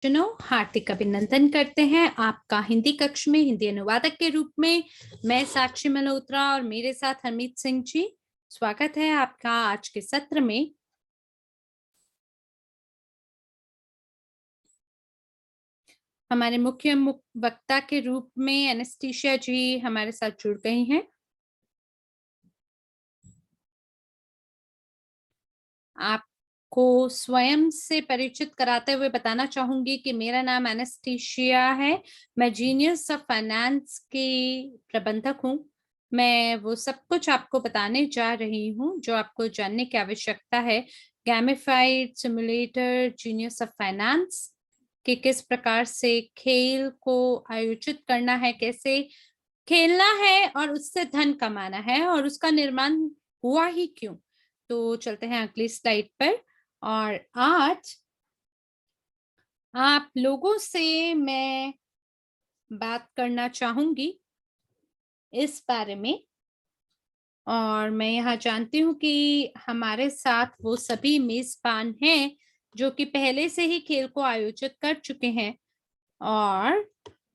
बच्चों, हार्दिक अभिनंदन करते हैं आपका हिंदी कक्ष में हिंदी अनुवादक के रूप में। मैं साक्षी मल्होत्रा और मेरे साथ हरमीत सिंह जी। स्वागत है आपका आज के सत्र में। हमारे मुख्य वक्ता के रूप में एनेस्टेशिया जी हमारे साथ जुड़ गई हैं। आपको स्वयं से परिचित कराते हुए बताना चाहूंगी कि मेरा नाम एनेस्टेशिया है। मैं जीनियस ऑफ फाइनेंस की प्रबंधक हूँ। मैं वो सब कुछ आपको बताने जा रही हूँ जो आपको जानने की आवश्यकता है। गैमिफाइड सिमुलेटर जीनियस ऑफ फाइनेंस कि किस प्रकार से खेल को आयोजित करना है, कैसे खेलना है और उससे धन कमाना है और उसका निर्माण हुआ ही क्यों। तो चलते हैं अगली स्लाइड पर। और आज आप लोगों से मैं बात करना चाहूंगी इस बारे में। और मैं यहाँ जानती हूँ कि हमारे साथ वो सभी मेजबान हैं जो कि पहले से ही खेल को आयोजित कर चुके हैं और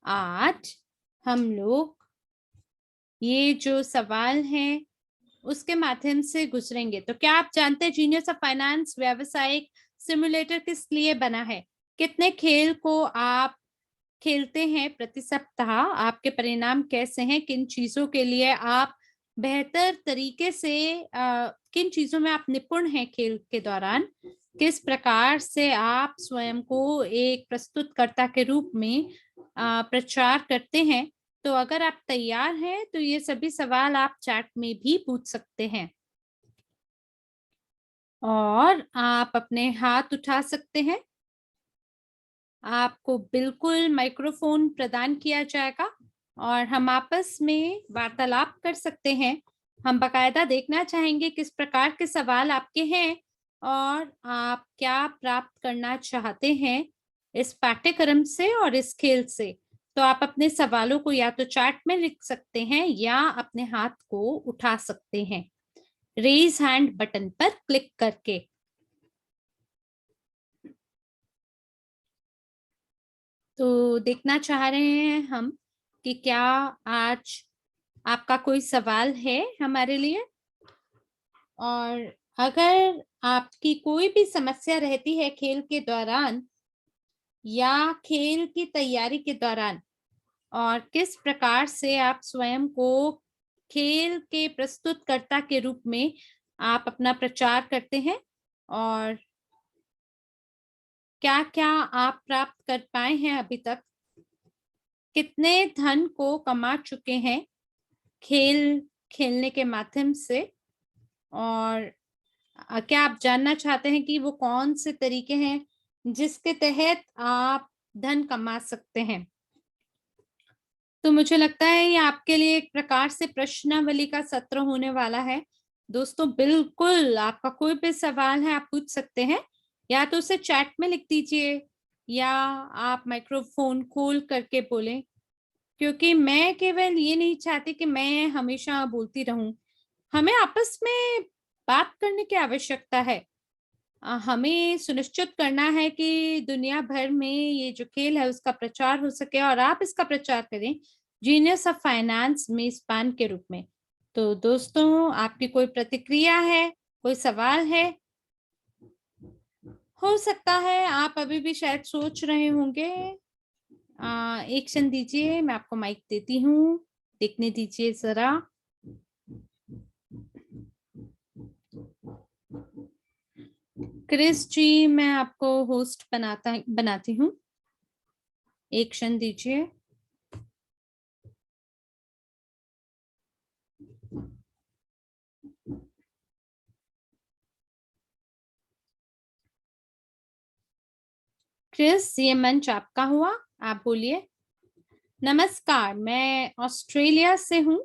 आज हम लोग ये जो सवाल हैं उसके माध्यम से गुजरेंगे। तो क्या आप जानते हैं जीनियस ऑफ फाइनेंस व्यावसायिक सिमुलेटर किस लिए बना है? कितने खेल को आप खेलते हैं प्रति सप्ताह? आपके परिणाम कैसे हैं? किन चीजों के लिए आप बेहतर तरीके से किन चीजों में आप निपुण हैं खेल के दौरान? किस प्रकार से आप स्वयं को एक प्रस्तुतकर्ता के रूप में प्रचार करते हैं? तो अगर आप तैयार हैं तो ये सभी सवाल आप चैट में भी पूछ सकते हैं और आप अपने हाथ उठा सकते हैं। आपको बिल्कुल माइक्रोफोन प्रदान किया जाएगा और हम आपस में वार्तालाप कर सकते हैं। हम बकायदा देखना चाहेंगे किस प्रकार के सवाल आपके हैं और आप क्या प्राप्त करना चाहते हैं इस पाठ्यक्रम से और इस खेल से। तो आप अपने सवालों को या तो चैट में लिख सकते हैं या अपने हाथ को उठा सकते हैं रेज हैंड बटन पर क्लिक करके। तो देखना चाह रहे हैं हम कि क्या आज आपका कोई सवाल है हमारे लिए। और अगर आपकी कोई भी समस्या रहती है खेल के दौरान या खेल की तैयारी के दौरान और किस प्रकार से आप स्वयं को खेल के प्रस्तुतकर्ता के रूप में आप अपना प्रचार करते हैं और क्या क्या आप प्राप्त कर पाए हैं अभी तक, कितने धन को कमा चुके हैं खेल खेलने के माध्यम से, और क्या आप जानना चाहते हैं कि वो कौन से तरीके हैं जिसके तहत आप धन कमा सकते हैं। तो मुझे लगता है ये आपके लिए एक प्रकार से प्रश्नावली का सत्र होने वाला है। दोस्तों बिल्कुल आपका कोई भी सवाल है आप पूछ सकते हैं, या तो उसे चैट में लिख दीजिए या आप माइक्रोफोन खोल करके बोलें, क्योंकि मैं केवल ये नहीं चाहती कि मैं हमेशा बोलती रहूं। हमें आपस में बात करने की आवश्यकता है। हमें सुनिश्चित करना है कि दुनिया भर में ये जो खेल है उसका प्रचार हो सके और आप इसका प्रचार करें जीनियस ऑफ फाइनेंस मेजबान के रूप में। तो दोस्तों आपकी कोई प्रतिक्रिया है, कोई सवाल है? हो सकता है आप अभी भी शायद सोच रहे होंगे। एक क्षण दीजिए, मैं आपको माइक देती हूँ, देखने दीजिए जरा। क्रिस जी मैं आपको होस्ट बनाती हूँ, एक क्षण दीजिए। क्रिस ये मंच आपका हुआ, आप बोलिए। नमस्कार, मैं ऑस्ट्रेलिया से हूँ।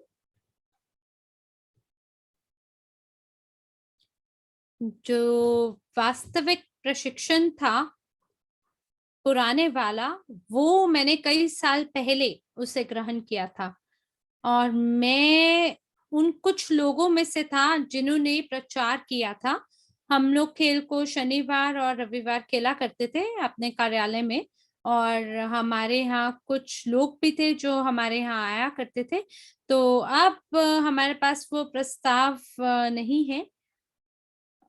जो वास्तविक प्रशिक्षण था पुराने वाला, वो मैंने कई साल पहले उसे ग्रहण किया था और मैं उन कुछ लोगों में से था जिन्होंने प्रचार किया था। हम लोग खेल को शनिवार और रविवार खेला करते थे अपने कार्यालय में और हमारे यहाँ कुछ लोग भी थे जो हमारे यहाँ आया करते थे। तो अब हमारे पास वो प्रस्ताव नहीं है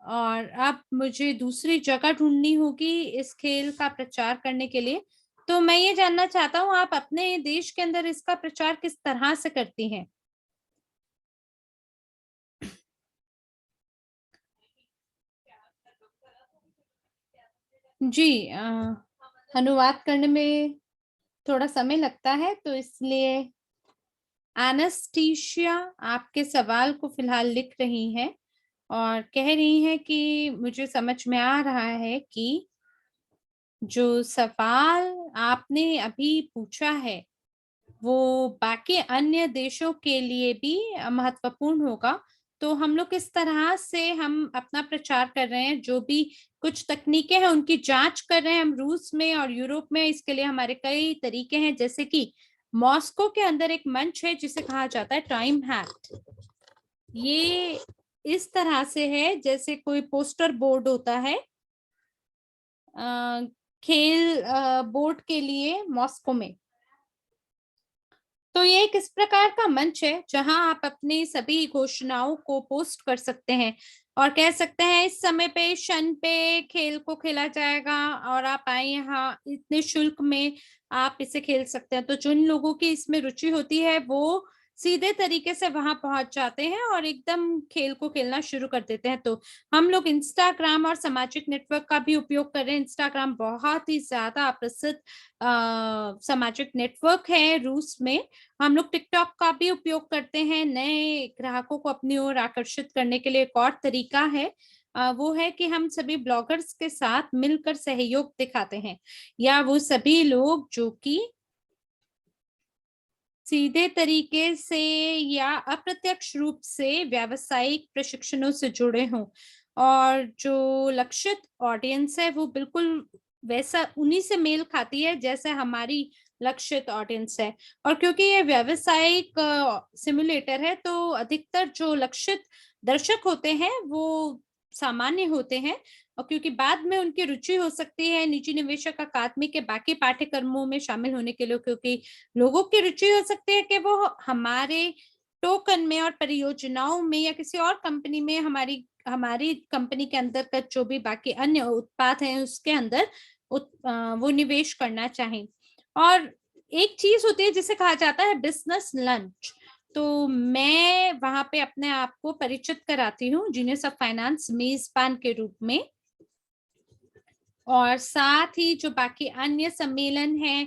और अब मुझे दूसरी जगह ढूँढनी होगी इस खेल का प्रचार करने के लिए। तो मैं ये जानना चाहता हूँ, आप अपने देश के अंदर इसका प्रचार किस तरह से करती हैं? जी, अनुवाद करने में थोड़ा समय लगता है, तो इसलिए एनास्टेशिया आपके सवाल को फ़िलहाल लिख रही हैं और कह रही हैं कि मुझे समझ में आ रहा है कि जो सवाल आपने अभी पूछा है, वो बाकी अन्य देशों के लिए भी महत्वपूर्ण होगा। तो हम लोग किस तरह से हम अपना प्रचार कर रहे हैं, जो भी कुछ तकनीकें हैं उनकी जाँच कर रहे हैं हम रूस में और यूरोप में। इसके लिए हमारे कई तरीके हैं, जैसे कि मॉस्को के अंदर एक मंच है जिसे कहा जाता है टाइम हैक। ये इस तरह से है जैसे कोई पोस्टर बोर्ड होता है खेल बोर्ड के लिए मॉस्को में। तो ये एक इस प्रकार का मंच है जहां आप अपनी सभी घोषणाओं को पोस्ट कर सकते हैं और कह सकते हैं इस समय पे शन पे खेल को खेला जाएगा और आप आए यहाँ इतने शुल्क में आप इसे खेल सकते हैं। तो जिन लोगों की इसमें रुचि होती है वो सीधे तरीके से वहां पहुंच जाते हैं और एकदम खेल को खेलना शुरू कर देते हैं। तो हम लोग इंस्टाग्राम और सामाजिक नेटवर्क का भी उपयोग कर रहे हैं। इंस्टाग्राम बहुत ही ज्यादा प्रसिद्ध सामाजिक नेटवर्क है रूस में। हम लोग टिकटॉक का भी उपयोग करते हैं नए ग्राहकों को अपनी ओर आकर्षित करने के लिए। एक और तरीका है वो है कि हम सभी ब्लॉगर्स के साथ मिलकर सहयोग दिखाते हैं, या वो सभी लोग जो कि सीधे तरीके से या अप्रत्यक्ष रूप से व्यावसायिक प्रशिक्षणों से जुड़े हों और जो लक्षित ऑडियंस है वो बिल्कुल वैसा उन्हीं से मेल खाती है जैसे हमारी लक्षित ऑडियंस है। और क्योंकि ये व्यावसायिक सिमुलेटर है तो अधिकतर जो लक्षित दर्शक होते हैं वो सामान्य होते हैं और क्योंकि बाद में उनकी रुचि हो सकती है निजी निवेशक अकादमी के बाकी पाठ्यक्रमों में शामिल होने के लिए, क्योंकि लोगों की रुचि हो सकती है कि वो हमारे टोकन में और परियोजनाओं में या किसी और कंपनी में हमारी हमारी कंपनी के अंतर्गत जो भी बाकी अन्य उत्पाद हैं उसके अंदर वो निवेश करना चाहें। और एक चीज होती है जिसे कहा जाता है बिजनेस लंच। तो मैं वहां पे अपने आप को परिचित कराती हूँ जीनियस ऑफ फाइनेंस मेजबान के रूप में। और साथ ही जो बाकी अन्य सम्मेलन हैं,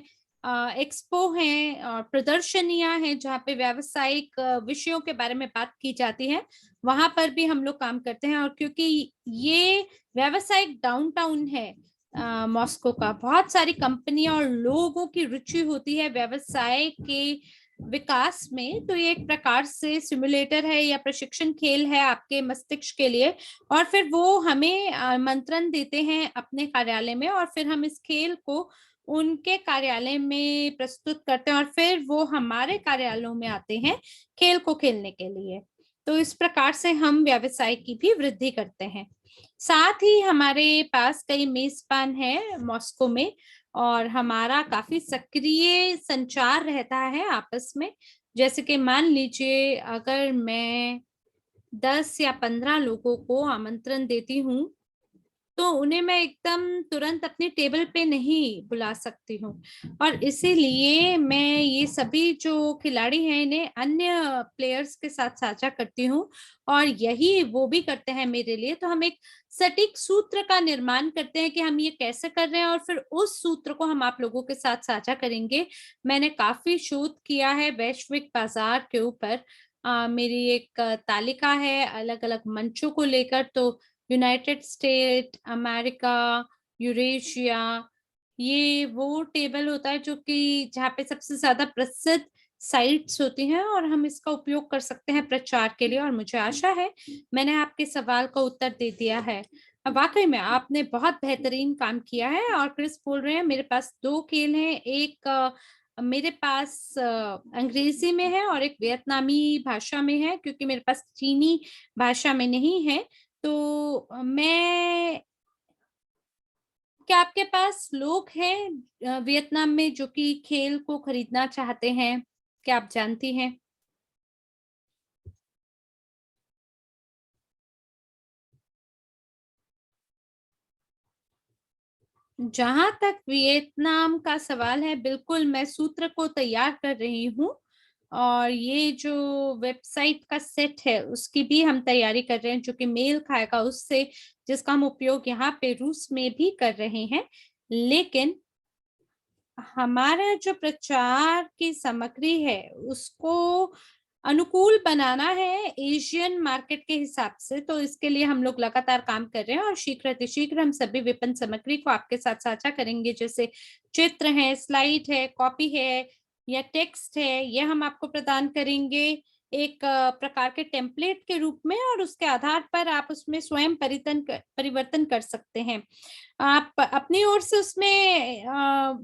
एक्सपो हैं और प्रदर्शनियां हैं जहाँ पे व्यावसायिक विषयों के बारे में बात की जाती है, वहां पर भी हम लोग काम करते हैं। और क्योंकि ये व्यावसायिक डाउनटाउन है मॉस्को का, बहुत सारी कंपनियां और लोगों की रुचि होती है व्यवसाय के विकास में। तो ये एक प्रकार से सिमुलेटर है या प्रशिक्षण खेल है आपके मस्तिष्क के लिए। और फिर वो हमें आमंत्रण देते हैं अपने कार्यालय में और फिर हम इस खेल को उनके कार्यालय में प्रस्तुत करते हैं और फिर वो हमारे कार्यालयों में आते हैं खेल को खेलने के लिए। तो इस प्रकार से हम व्यवसाय की भी वृद्धि करते हैं। साथ ही हमारे पास कई मेजबान हैं मॉस्को में और हमारा काफी सक्रिय संचार रहता है आपस में। जैसे कि मान लीजिए अगर मैं 10 या 15 लोगों को आमंत्रण देती हूँ, तो उन्हें मैं एकदम तुरंत अपनी टेबल पे नहीं बुला सकती हूँ और इसीलिए मैं ये सभी जो खिलाड़ी हैं इन्हें अन्य प्लेयर्स के साथ साझा करती हूँ और यही वो भी करते हैं मेरे लिए। तो हम एक सटीक सूत्र का निर्माण करते हैं कि हम ये कैसे कर रहे हैं और फिर उस सूत्र को हम आप लोगों के साथ साझा करेंगे। मैंने काफी शोध किया है वैश्विक बाजार के ऊपर। मेरी एक तालिका है अलग अलग मंचों को लेकर। तो यूनाइटेड स्टेट, अमेरिका, यूरेशिया, ये वो टेबल होता है जो कि जहाँ पे सबसे ज्यादा प्रसिद्ध साइट्स होती हैं और हम इसका उपयोग कर सकते हैं प्रचार के लिए। और मुझे आशा है मैंने आपके सवाल का उत्तर दे दिया है। वाकई में आपने बहुत बेहतरीन काम किया है। और क्रिस बोल रहे हैं मेरे पास दो खेल हैं, एक मेरे पास अंग्रेजी में है और एक वियतनामी भाषा में है, क्योंकि मेरे पास चीनी भाषा में नहीं है। तो मैं क्या आपके पास लोग हैं वियतनाम में जो कि खेल को खरीदना चाहते हैं? क्या आप जानती हैं? जहां तक वियतनाम का सवाल है, बिल्कुल मैं सूत्र को तैयार कर रही हूँ और ये जो वेबसाइट का सेट है उसकी भी हम तैयारी कर रहे हैं जो कि मेल खाएगा उससे, जिसका हम उपयोग यहाँ पे रूस में भी कर रहे हैं। लेकिन हमारा जो प्रचार की सामग्री है उसको अनुकूल बनाना है एशियन मार्केट के हिसाब से, तो इसके लिए हम लोग लगातार काम कर रहे हैं और शीघ्र अतिशीघ्र हम सभी विपणन सामग्री को आपके साथ साझा करेंगे, जैसे चित्र है, स्लाइड है, कॉपी है या टेक्स्ट है, ये हम आपको प्रदान करेंगे एक प्रकार के टेम्पलेट के रूप में, और उसके आधार पर आप उसमें स्वयं परिवर्तन कर सकते हैं। आप अपनी ओर से उसमें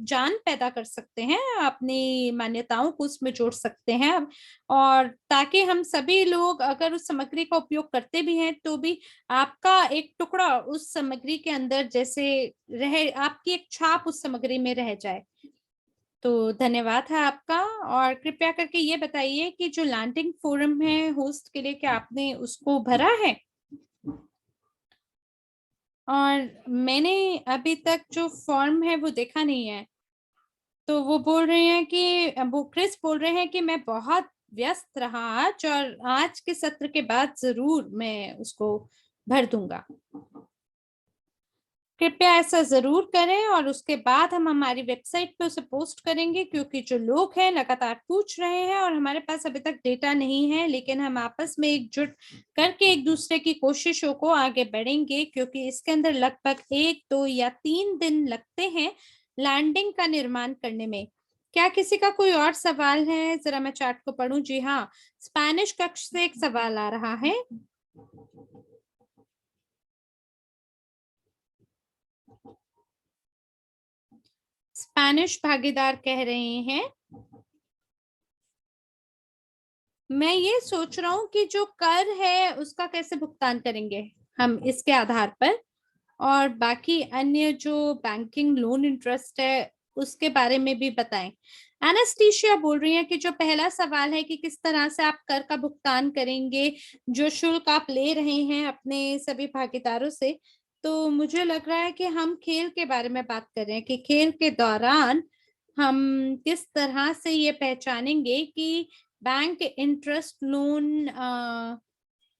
जान पैदा कर सकते हैं, अपनी मान्यताओं को उसमें जोड़ सकते हैं, और ताकि हम सभी लोग अगर उस सामग्री का उपयोग करते भी हैं तो भी आपका एक टुकड़ा उस सामग्री के अंदर जैसे रहे, आपकी एक छाप उस सामग्री में रह जाए। तो धन्यवाद है आपका, और कृपया करके ये बताइए कि जो लैंडिंग फोरम है होस्ट के लिए, क्या आपने उसको भरा है? और मैंने अभी तक जो फॉर्म है वो देखा नहीं है, तो वो बोल रहे हैं कि वो क्रिस बोल रहे हैं कि मैं बहुत व्यस्त रहा आज, और आज के सत्र के बाद जरूर मैं उसको भर दूंगा। कृपया ऐसा जरूर करें और उसके बाद हम हमारी वेबसाइट पे उसे पोस्ट करेंगे, क्योंकि जो लोग हैं लगातार पूछ रहे हैं और हमारे पास अभी तक डेटा नहीं है, लेकिन हम आपस में एकजुट करके एक दूसरे की कोशिशों को आगे बढ़ेंगे, क्योंकि इसके अंदर लगभग 1, 2 या 3 दिन लगते हैं लैंडिंग का निर्माण करने में। क्या किसी का कोई और सवाल है? जरा मैं चार्ट को पढूं। जी हाँ, स्पेनिश कक्ष से एक सवाल आ रहा है। स्पेनिश भागीदार कह रहे हैं, मैं ये सोच रहा हूँ कि जो कर है उसका कैसे भुगतान करेंगे हम इसके आधार पर, और बाकी अन्य जो बैंकिंग लोन इंटरेस्ट है उसके बारे में भी बताएं। एनास्टेशिया बोल रही है कि जो पहला सवाल है कि किस तरह से आप कर का भुगतान करेंगे, जो शुल्क आप ले रहे हैं अपने सभी भागीदारों से, तो मुझे लग रहा है कि हम खेल के बारे में बात कर रहे हैं कि खेल के दौरान हम किस तरह से ये पहचानेंगे कि बैंक इंटरेस्ट लोन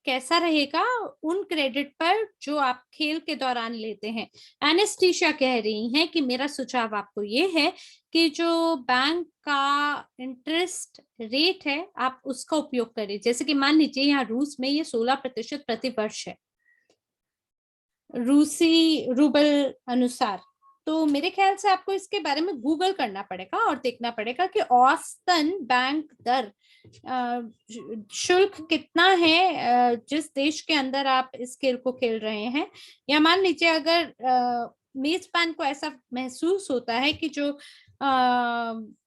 कैसा रहेगा उन क्रेडिट पर जो आप खेल के दौरान लेते हैं। एनेस्टीशिया कह रही हैं कि मेरा सुझाव आपको ये है कि जो बैंक का इंटरेस्ट रेट है आप उसका उपयोग करें, जैसे कि मान लीजिए यहाँ रूस में ये 16% प्रति वर्ष है रूसी रूबल अनुसार। तो मेरे ख्याल से आपको इसके बारे में गूगल करना पड़ेगा और देखना पड़ेगा कि औसतन बैंक दर शुल्क कितना है जिस देश के अंदर आप इस खेल को खेल रहे हैं। या मान लीजिए अगर मेजबान को ऐसा महसूस होता है कि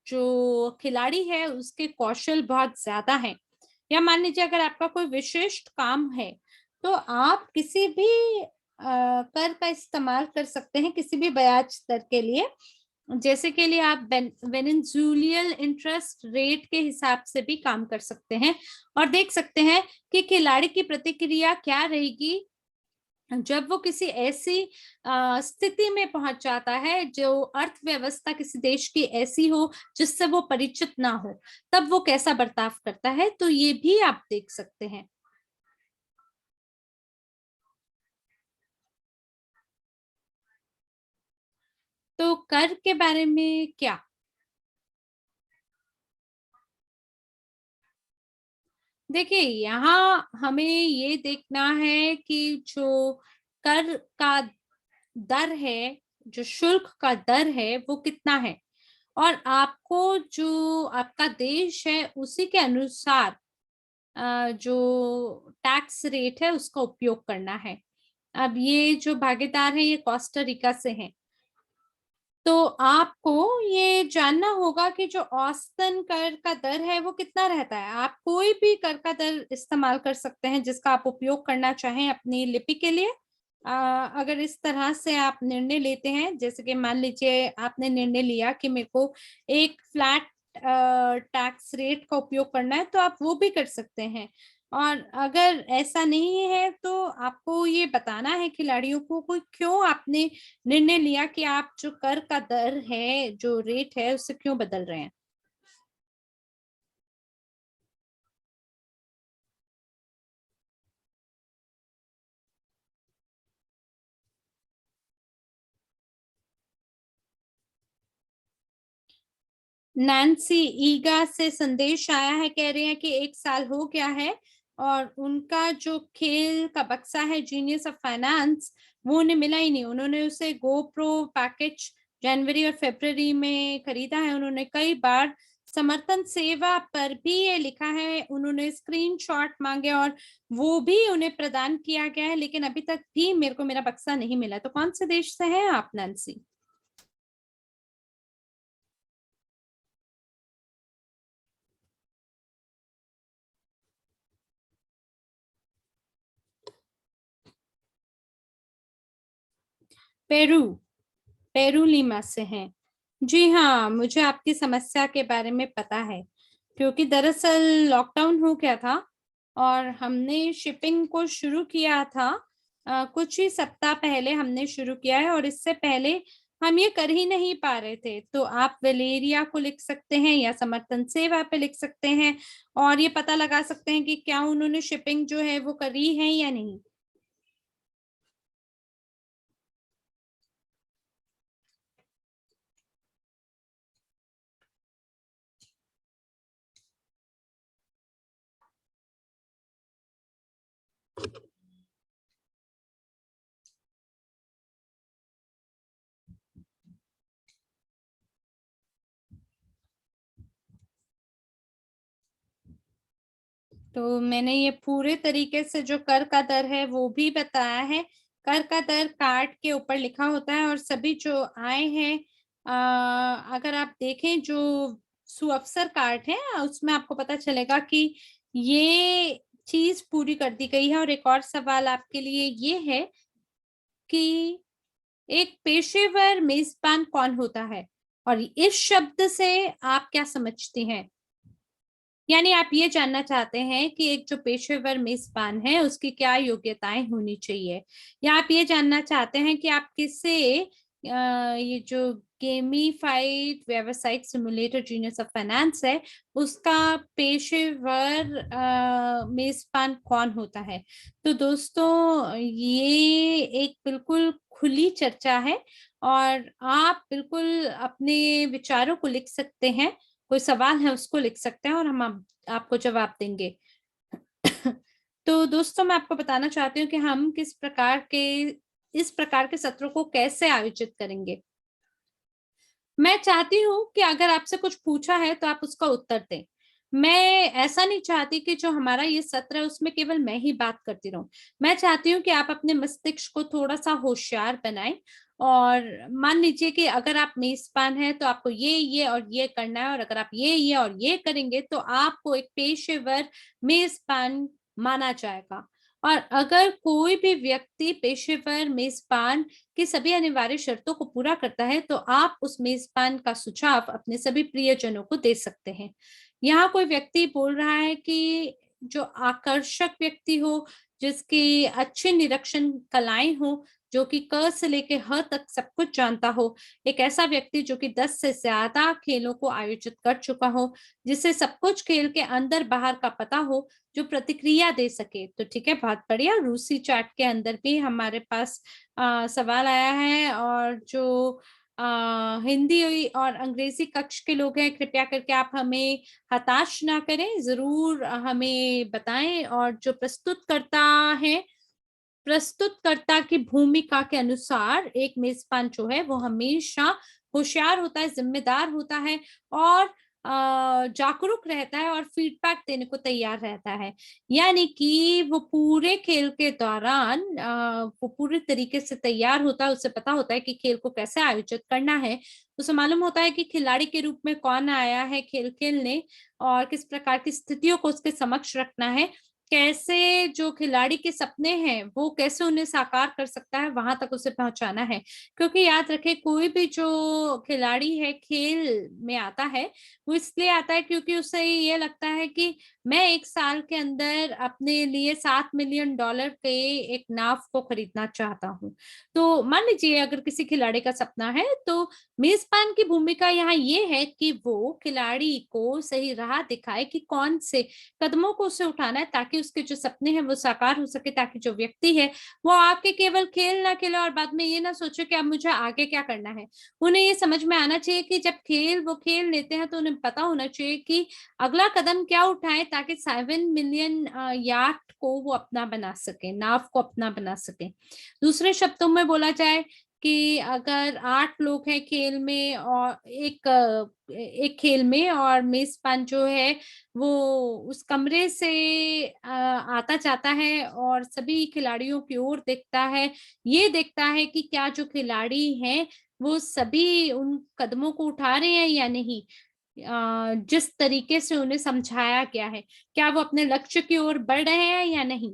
जो खिलाड़ी है उसके कौशल बहुत ज्यादा है, या मान लीजिए अगर आपका कोई विशिष्ट काम है, तो आप किसी भी कर का इस्तेमाल कर सकते हैं किसी भी ब्याज दर के लिए, जैसे के लिए आप वेनेजुएलियन इंटरेस्ट रेट के हिसाब से भी काम कर सकते हैं और देख सकते हैं कि खिलाड़ी की प्रतिक्रिया क्या रहेगी जब वो किसी ऐसी स्थिति में पहुंच जाता है जो अर्थव्यवस्था किसी देश की ऐसी हो जिससे वो परिचित ना हो, तब वो कैसा बर्ताव करता है, तो ये भी आप देख सकते हैं। तो कर के बारे में क्या? देखिए, यहाँ हमें ये देखना है कि जो कर का दर है, जो शुल्क का दर है वो कितना है, और आपको जो आपका देश है उसी के अनुसार जो टैक्स रेट है उसका उपयोग करना है। अब ये जो भागीदार है ये कोस्टा रिका से हैं, तो आपको ये जानना होगा कि जो औसतन कर का दर है वो कितना रहता है। आप कोई भी कर का दर इस्तेमाल कर सकते हैं जिसका आप उपयोग करना चाहें अपनी लिपि के लिए, अगर इस तरह से आप निर्णय लेते हैं, जैसे कि मान लीजिए आपने निर्णय लिया कि मेरे को एक फ्लैट टैक्स रेट का उपयोग करना है, तो आप वो भी कर सकते हैं। और अगर ऐसा नहीं है तो आपको ये बताना है खिलाड़ियों को क्यों आपने निर्णय लिया कि आप जो कर का दर है, जो रेट है, उसे क्यों बदल रहे हैं। नैन्सी ईगा से संदेश आया है, कह रहे हैं कि 1 साल हो गया है और उनका जो खेल का बक्सा है जीनियस ऑफ फाइनेंस, वो उन्हें मिला ही नहीं। उन्होंने उसे गोप्रो पैकेज जनवरी और फरवरी में खरीदा है। उन्होंने कई बार समर्थन सेवा पर भी ये लिखा है, उन्होंने स्क्रीनशॉट मांगे और वो भी उन्हें प्रदान किया गया है, लेकिन अभी तक भी मेरे को मेरा बक्सा नहीं मिला। तो कौन से देश से हैं आप, नैन्सी? पेरू। पेरू लीमा से हैं। जी हाँ, मुझे आपकी समस्या के बारे में पता है, क्योंकि दरअसल लॉकडाउन हो गया था और हमने शिपिंग को शुरू किया था। कुछ ही सप्ताह पहले हमने शुरू किया है और इससे पहले हम ये कर ही नहीं पा रहे थे। तो आप वेलेरिया को लिख सकते हैं या समर्थन सेवा पे लिख सकते हैं और ये पता लगा सकते हैं कि क्या उन्होंने शिपिंग जो है वो करी है या नहीं। तो मैंने ये पूरे तरीके से जो कर का दर है वो भी बताया है। कर का दर कार्ड के ऊपर लिखा होता है और सभी जो आए हैं, अगर आप देखें जो सुअवसर कार्ड है, उसमें आपको पता चलेगा कि ये चीज पूरी कर दी गई है। और एक और सवाल आपके लिए ये है कि एक पेशेवर मेजबान कौन होता है, और इस शब्द से आप क्या समझती हैं? यानी आप ये जानना चाहते हैं कि एक जो पेशेवर मेजबान है उसकी क्या योग्यताएं होनी चाहिए, या आप ये जानना चाहते हैं कि आप किससे ये जो गेमिफाइड व्यावसायिक सिमुलेटर जीनियस ऑफ फाइनेंस है उसका पेशेवर मेजबान कौन होता है। तो दोस्तों, ये एक बिल्कुल खुली चर्चा है और आप बिल्कुल अपने विचारों को लिख सकते हैं। कोई सवाल है उसको लिख सकते हैं और हम आपको जवाब देंगे। तो दोस्तों, मैं आपको बताना चाहती हूँ कि हम किस प्रकार के इस प्रकार के सत्रों को कैसे आयोजित करेंगे। मैं चाहती हूँ कि अगर आपसे कुछ पूछा है तो आप उसका उत्तर दें। मैं ऐसा नहीं चाहती कि जो हमारा ये सत्र है उसमें केवल मैं ही बात करती रहूं। मैं चाहती हूँ कि आप अपने मस्तिष्क को थोड़ा सा होशियार बनाएं और मान लीजिए कि अगर आप मेजबान हैं तो आपको ये और ये करना है, और अगर आप ये और ये करेंगे तो आपको एक पेशेवर मेजबान माना जाएगा। और अगर कोई भी व्यक्ति पेशेवर मेजबान की सभी अनिवार्य शर्तों को पूरा करता है तो आप उस मेजबान का सुझाव अपने सभी प्रियजनों को दे सकते हैं। यहाँ कोई व्यक्ति बोल रहा है कि जो आकर्षक व्यक्ति हो, जिसकी अच्छी निरीक्षण कलाएं हो, जो कि क से लेके ह तक सब कुछ जानता हो, एक ऐसा व्यक्ति जो कि 10 से ज्यादा खेलों को आयोजित कर चुका हो, जिसे सब कुछ खेल के अंदर बाहर का पता हो, जो प्रतिक्रिया दे सके। तो ठीक है, बहुत बढ़िया। रूसी चैट के अंदर भी हमारे पास सवाल आया है, और जो हिंदी और अंग्रेजी कक्ष के लोग हैं, कृपया करके आप हमें हताश ना करें, जरूर हमें बताएं। और जो प्रस्तुतकर्ता है, प्रस्तुतकर्ता की भूमिका के अनुसार एक मेजबान जो है वो हमेशा होशियार होता है, जिम्मेदार होता है और जागरूक रहता है और फीडबैक देने को तैयार रहता है। यानी कि वो पूरे खेल के दौरान वो पूरे तरीके से तैयार होता है, उसे पता होता है कि खेल को कैसे आयोजित करना है। उसे मालूम होता है कि खिलाड़ी के रूप में कौन आया है खेल खेलने और किस प्रकार की स्थितियों को उसके समक्ष रखना है। कैसे जो खिलाड़ी के सपने हैं वो कैसे उन्हें साकार कर सकता है, वहां तक उसे पहुंचाना है। क्योंकि याद रखे, कोई भी जो खिलाड़ी है खेल में आता है, वो इसलिए आता है क्योंकि उसे ये लगता है कि मैं 1 साल के अंदर अपने लिए $7 मिलियन के एक नाव को खरीदना चाहता हूँ। तो मान लीजिए अगर किसी खिलाड़ी का सपना है, तो मेजबान की भूमिका यहाँ ये है कि वो खिलाड़ी को सही राह दिखाए कि कौन से कदमों को उसे उठाना है ताकि उसके जो सपने हैं वो साकार हो सके, ताकि जो व्यक्ति है वो आके केवल खेल ना खेले और बाद में ये ना सोचे कि अब मुझे आगे क्या करना है। उन्हें ये समझ में आना चाहिए कि जब वो खेल लेते हैं तो उन्हें पता होना चाहिए कि अगला कदम क्या उठाएं ताकि 7 मिलियन याट को वो अपना बना सके, नाव को अपना बना सके। दूसरे शब्दों में बोला जाए कि अगर 8 लोग हैं खेल में और एक खेल में, और मेजबान जो है वो उस कमरे से आता जाता है और सभी खिलाड़ियों की ओर देखता है, ये देखता है कि क्या जो खिलाड़ी हैं वो सभी उन कदमों को उठा रहे हैं या नहीं, जिस तरीके से उन्हें समझाया गया है, क्या वो अपने लक्ष्य की ओर बढ़ रहे हैं या नहीं।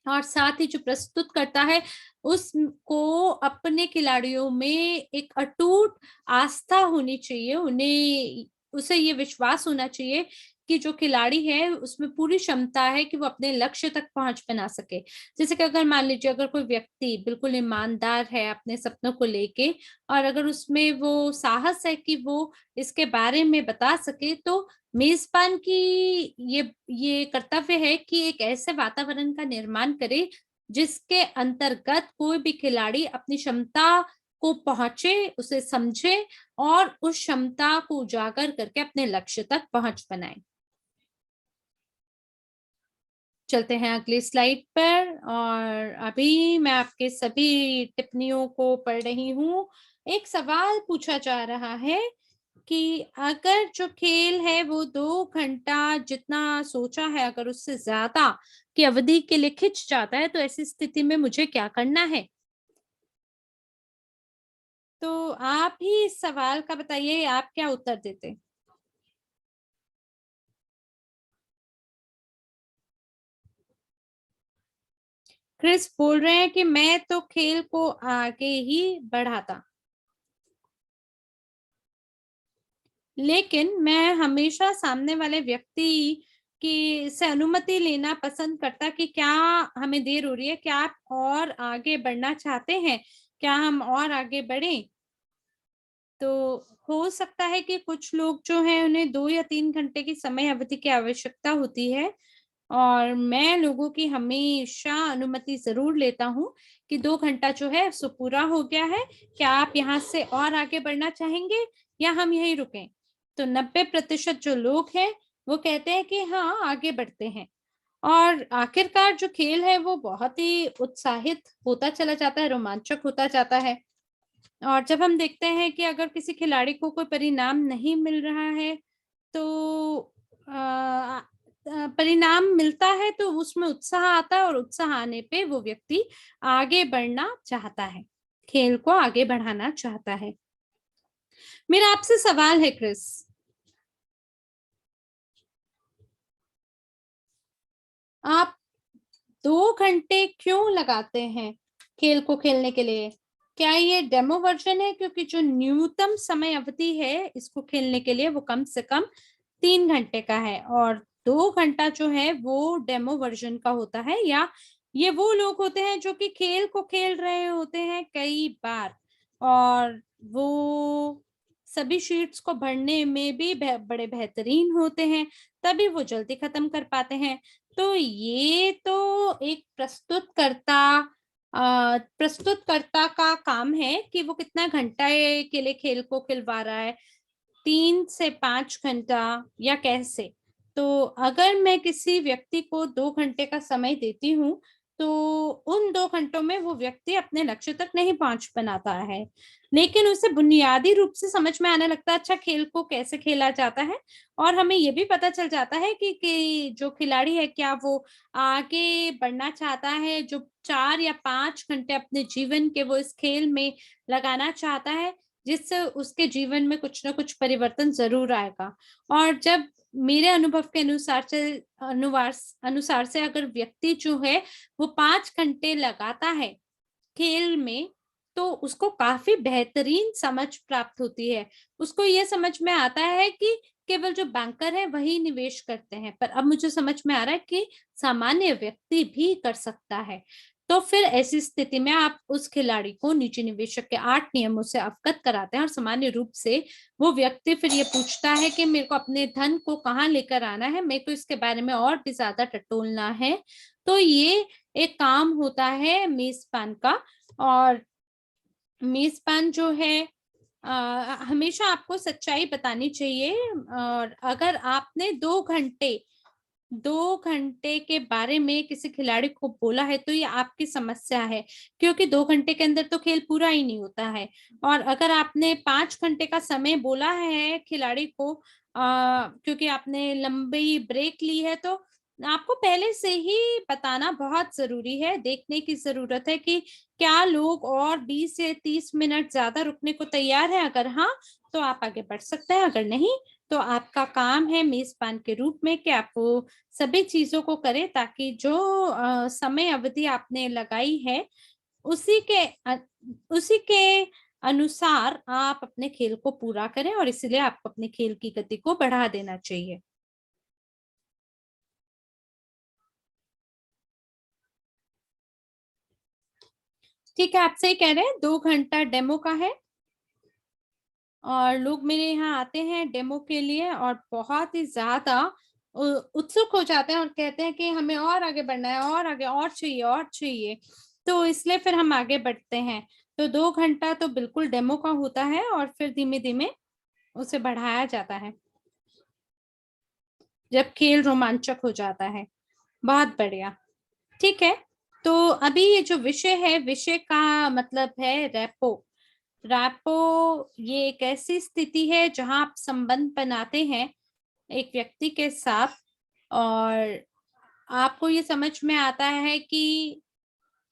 और साथ ही जो प्रस्तुत करता है उसको अपने खिलाड़ियों में एक अटूट आस्था होनी चाहिए, उन्हें उसे ये विश्वास होना चाहिए कि जो खिलाड़ी है उसमें पूरी क्षमता है कि वो अपने लक्ष्य तक पहुंच बना सके। जैसे कि अगर मान लीजिए अगर कोई व्यक्ति बिल्कुल ईमानदार है अपने सपनों को लेके, और अगर उसमें वो साहस है कि वो इसके बारे में बता सके, तो मेजबान की ये कर्तव्य है कि एक ऐसे वातावरण का निर्माण करे जिसके अंतर्गत कोई भी खिलाड़ी अपनी क्षमता को पहुंचे, उसे समझे और उस क्षमता को उजागर करके अपने लक्ष्य तक पहुंच बनाए। चलते हैं अगली स्लाइड पर, और अभी मैं आपके सभी टिप्पणियों को पढ़ रही हूँ। एक सवाल पूछा जा रहा है कि अगर जो खेल है वो 2 घंटा जितना सोचा है, अगर उससे ज्यादा की अवधि के लिए खिंच जाता है, तो ऐसी स्थिति में मुझे क्या करना है। तो आप ही इस सवाल का बताइए, आप क्या उत्तर देते। क्रिस बोल रहे हैं कि मैं तो खेल को आगे ही बढ़ाता, लेकिन मैं हमेशा सामने वाले व्यक्ति की से अनुमति लेना पसंद करता कि क्या हमें देर हो रही है, क्या आप और आगे बढ़ना चाहते हैं, क्या हम और आगे बढ़ें। तो हो सकता है कि कुछ लोग जो हैं उन्हें 2 या 3 घंटे की समय अवधि की आवश्यकता होती है, और मैं लोगों की हमेशा अनुमति जरूर लेता हूँ कि 2 घंटा जो है सो पूरा हो गया है, क्या आप यहाँ से और आगे बढ़ना चाहेंगे या हम यहीं रुकें। तो 90% जो लोग हैं वो कहते हैं कि हाँ आगे बढ़ते हैं, और आखिरकार जो खेल है वो बहुत ही उत्साहित होता चला जाता है, रोमांचक होता जाता है। और जब हम देखते हैं कि अगर किसी खिलाड़ी को कोई परिणाम नहीं मिल रहा है, तो परिणाम मिलता है तो उसमें उत्साह आता है, और उत्साह आने पे वो व्यक्ति आगे बढ़ना चाहता है, खेल को आगे बढ़ाना चाहता है। मेरा आपसे सवाल है क्रिस, आप 2 घंटे क्यों लगाते हैं खेल को खेलने के लिए। क्या ये डेमो वर्जन है, क्योंकि जो न्यूनतम समय अवधि है इसको खेलने के लिए वो कम से कम 3 घंटे का है, और 2 घंटा जो है वो डेमो वर्जन का होता है, या ये वो लोग होते हैं जो कि खेल को खेल रहे होते हैं कई बार, और वो सभी शीट्स को भरने में भी बड़े बेहतरीन होते हैं, तभी वो जल्दी खत्म कर पाते हैं। तो ये तो एक प्रस्तुतकर्ता का काम है कि वो कितना घंटा के लिए खेल को खिलवा रहा है, 3 से 5 घंटा या कैसे। तो अगर मैं किसी व्यक्ति को 2 घंटे का समय देती हूँ, तो उन 2 घंटों में वो व्यक्ति अपने लक्ष्य तक नहीं पहुंच पाता है, लेकिन उसे बुनियादी रूप से समझ में आने लगता है अच्छा खेल को कैसे खेला जाता है, और हमें ये भी पता चल जाता है कि जो खिलाड़ी है क्या वो आगे बढ़ना चाहता है, जो 4 या 5 घंटे अपने जीवन के वो इस खेल में लगाना चाहता है, जिससे उसके जीवन में कुछ ना कुछ परिवर्तन जरूर आएगा। और जब मेरे अनुभव के अनुसार से अगर व्यक्ति जो है वो 5 घंटे लगाता है खेल में, तो उसको काफी बेहतरीन समझ प्राप्त होती है। उसको ये समझ में आता है कि केवल जो बैंकर है वही निवेश करते हैं, पर अब मुझे समझ में आ रहा है कि सामान्य व्यक्ति भी कर सकता है। तो फिर ऐसी स्थिति में आप उस खिलाड़ी को निजी निवेशक के 8 नियमों से अवगत कराते हैं, और सामान्य रूप से वो व्यक्ति फिर ये पूछता है कि मेरे को अपने धन को कहाँ लेकर आना है, मेरे को इसके बारे में और भी ज्यादा टटोलना है। तो ये एक काम होता है मेजबान का। और मेजबान जो है हमेशा आपको सच्चाई बतानी चाहिए। और अगर आपने 2 घंटे के बारे में किसी खिलाड़ी को बोला है तो ये आपकी समस्या है, क्योंकि 2 घंटे के अंदर तो खेल पूरा ही नहीं होता है। और अगर आपने 5 घंटे का समय बोला है खिलाड़ी को, क्योंकि आपने लंबी ब्रेक ली है, तो आपको पहले से ही बताना बहुत जरूरी है। देखने की जरूरत है कि क्या लोग और 20 से 30 मिनट ज्यादा रुकने को तैयार है। अगर हाँ, तो आप आगे बढ़ सकते हैं, अगर नहीं तो आपका काम है मेजबान के रूप में कि आप वो सभी चीजों को करें ताकि जो समय अवधि आपने लगाई है उसी के उसी के अनुसार आप अपने खेल को पूरा करें, और इसलिए आपको अपने खेल की गति को बढ़ा देना चाहिए। ठीक है, आप सही कह रहे हैं, 2 घंटा डेमो का है। और लोग मेरे यहाँ आते हैं डेमो के लिए और बहुत ही ज्यादा उत्सुक हो जाते हैं और कहते हैं कि हमें और आगे बढ़ना है, और आगे और चाहिए और चाहिए। तो इसलिए फिर हम आगे बढ़ते हैं। तो 2 घंटा तो बिल्कुल डेमो का होता है, और फिर धीमे धीमे उसे बढ़ाया जाता है जब खेल रोमांचक हो जाता है। बहुत बढ़िया। ठीक है, तो अभी ये जो विषय है, विषय का मतलब है रेपो। रैपो ये एक ऐसी स्थिति है जहां आप संबंध बनाते हैं एक व्यक्ति के साथ, और आपको ये समझ में आता है कि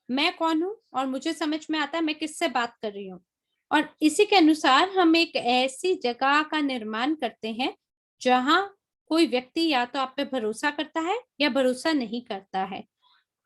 मैं कौन हूं, और मुझे समझ में आता है मैं किससे बात कर रही हूँ। और इसी के अनुसार हम एक ऐसी जगह का निर्माण करते हैं जहां कोई व्यक्ति या तो आप पे भरोसा करता है या भरोसा नहीं करता है।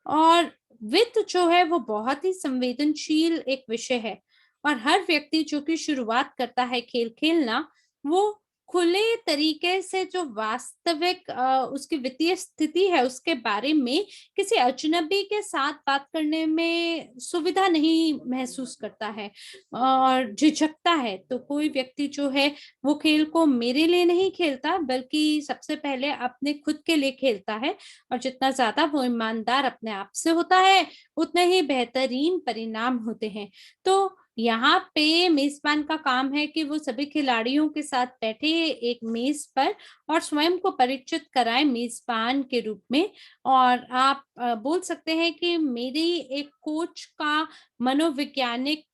और वित्त जो है वो बहुत ही संवेदनशील एक विषय है, और हर व्यक्ति जो कि शुरुआत करता है खेल खेलना, वो खुले तरीके से जो वास्तविक उसकी वित्तीय स्थिति है उसके बारे में किसी अजनबी के साथ बात करने में सुविधा नहीं महसूस करता है और झिझकता है। तो कोई व्यक्ति जो है वो खेल को मेरे लिए नहीं खेलता, बल्कि सबसे पहले अपने खुद के लिए खेलता है। और जितना ज्यादा वो ईमानदार अपने आप से होता है, उतने ही बेहतरीन परिणाम होते हैं। तो यहाँ पे मेजबान का काम है कि वो सभी खिलाड़ियों के साथ बैठे एक मेज पर और स्वयं को परिचित कराए मेजबान के रूप में। और आप बोल सकते हैं कि मेरी एक कोच का मनोवैज्ञानिक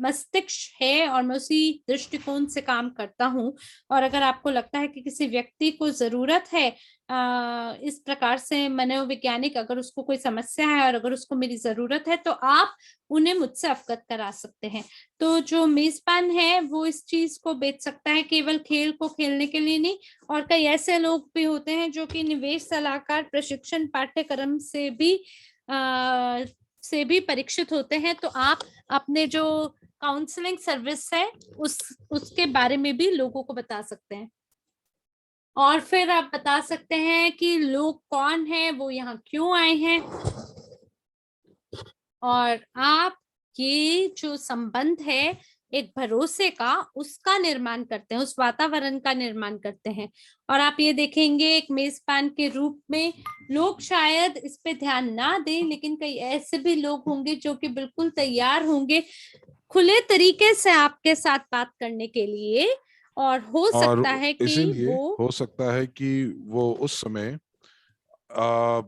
मस्तिष्क है, और मैं उसी दृष्टिकोण से काम करता हूँ। और अगर आपको लगता है कि किसी व्यक्ति को जरूरत है इस प्रकार से मनोवैज्ञानिक, अगर उसको कोई समस्या है और अगर उसको मेरी जरूरत है, तो आप उन्हें मुझसे अवगत करा सकते हैं। तो जो मेजबान है वो इस चीज को बेच सकता है, केवल खेल को खेलने के लिए नहीं। और कई ऐसे लोग भी होते हैं जो कि निवेश सलाहकार प्रशिक्षण पाठ्यक्रम से भी परीक्षित होते हैं। तो आप अपने जो काउंसलिंग सर्विस है उसके बारे में भी लोगों को बता सकते हैं। और फिर आप बता सकते हैं कि लोग कौन है, वो यहाँ क्यों आए हैं। और आप ये जो संबंध है एक भरोसे का, उसका निर्माण करते हैं, उस वातावरण का निर्माण करते हैं। और आप ये देखेंगे एक मेजबान के रूप में लोग शायद इस पे ध्यान ना दें, लेकिन कई ऐसे भी लोग होंगे जो कि बिल्कुल तैयार होंगे खुले तरीके से आपके साथ बात करने के लिए। और हो और सकता है कि इसीलिए वो हो सकता है कि वो उस समय आ,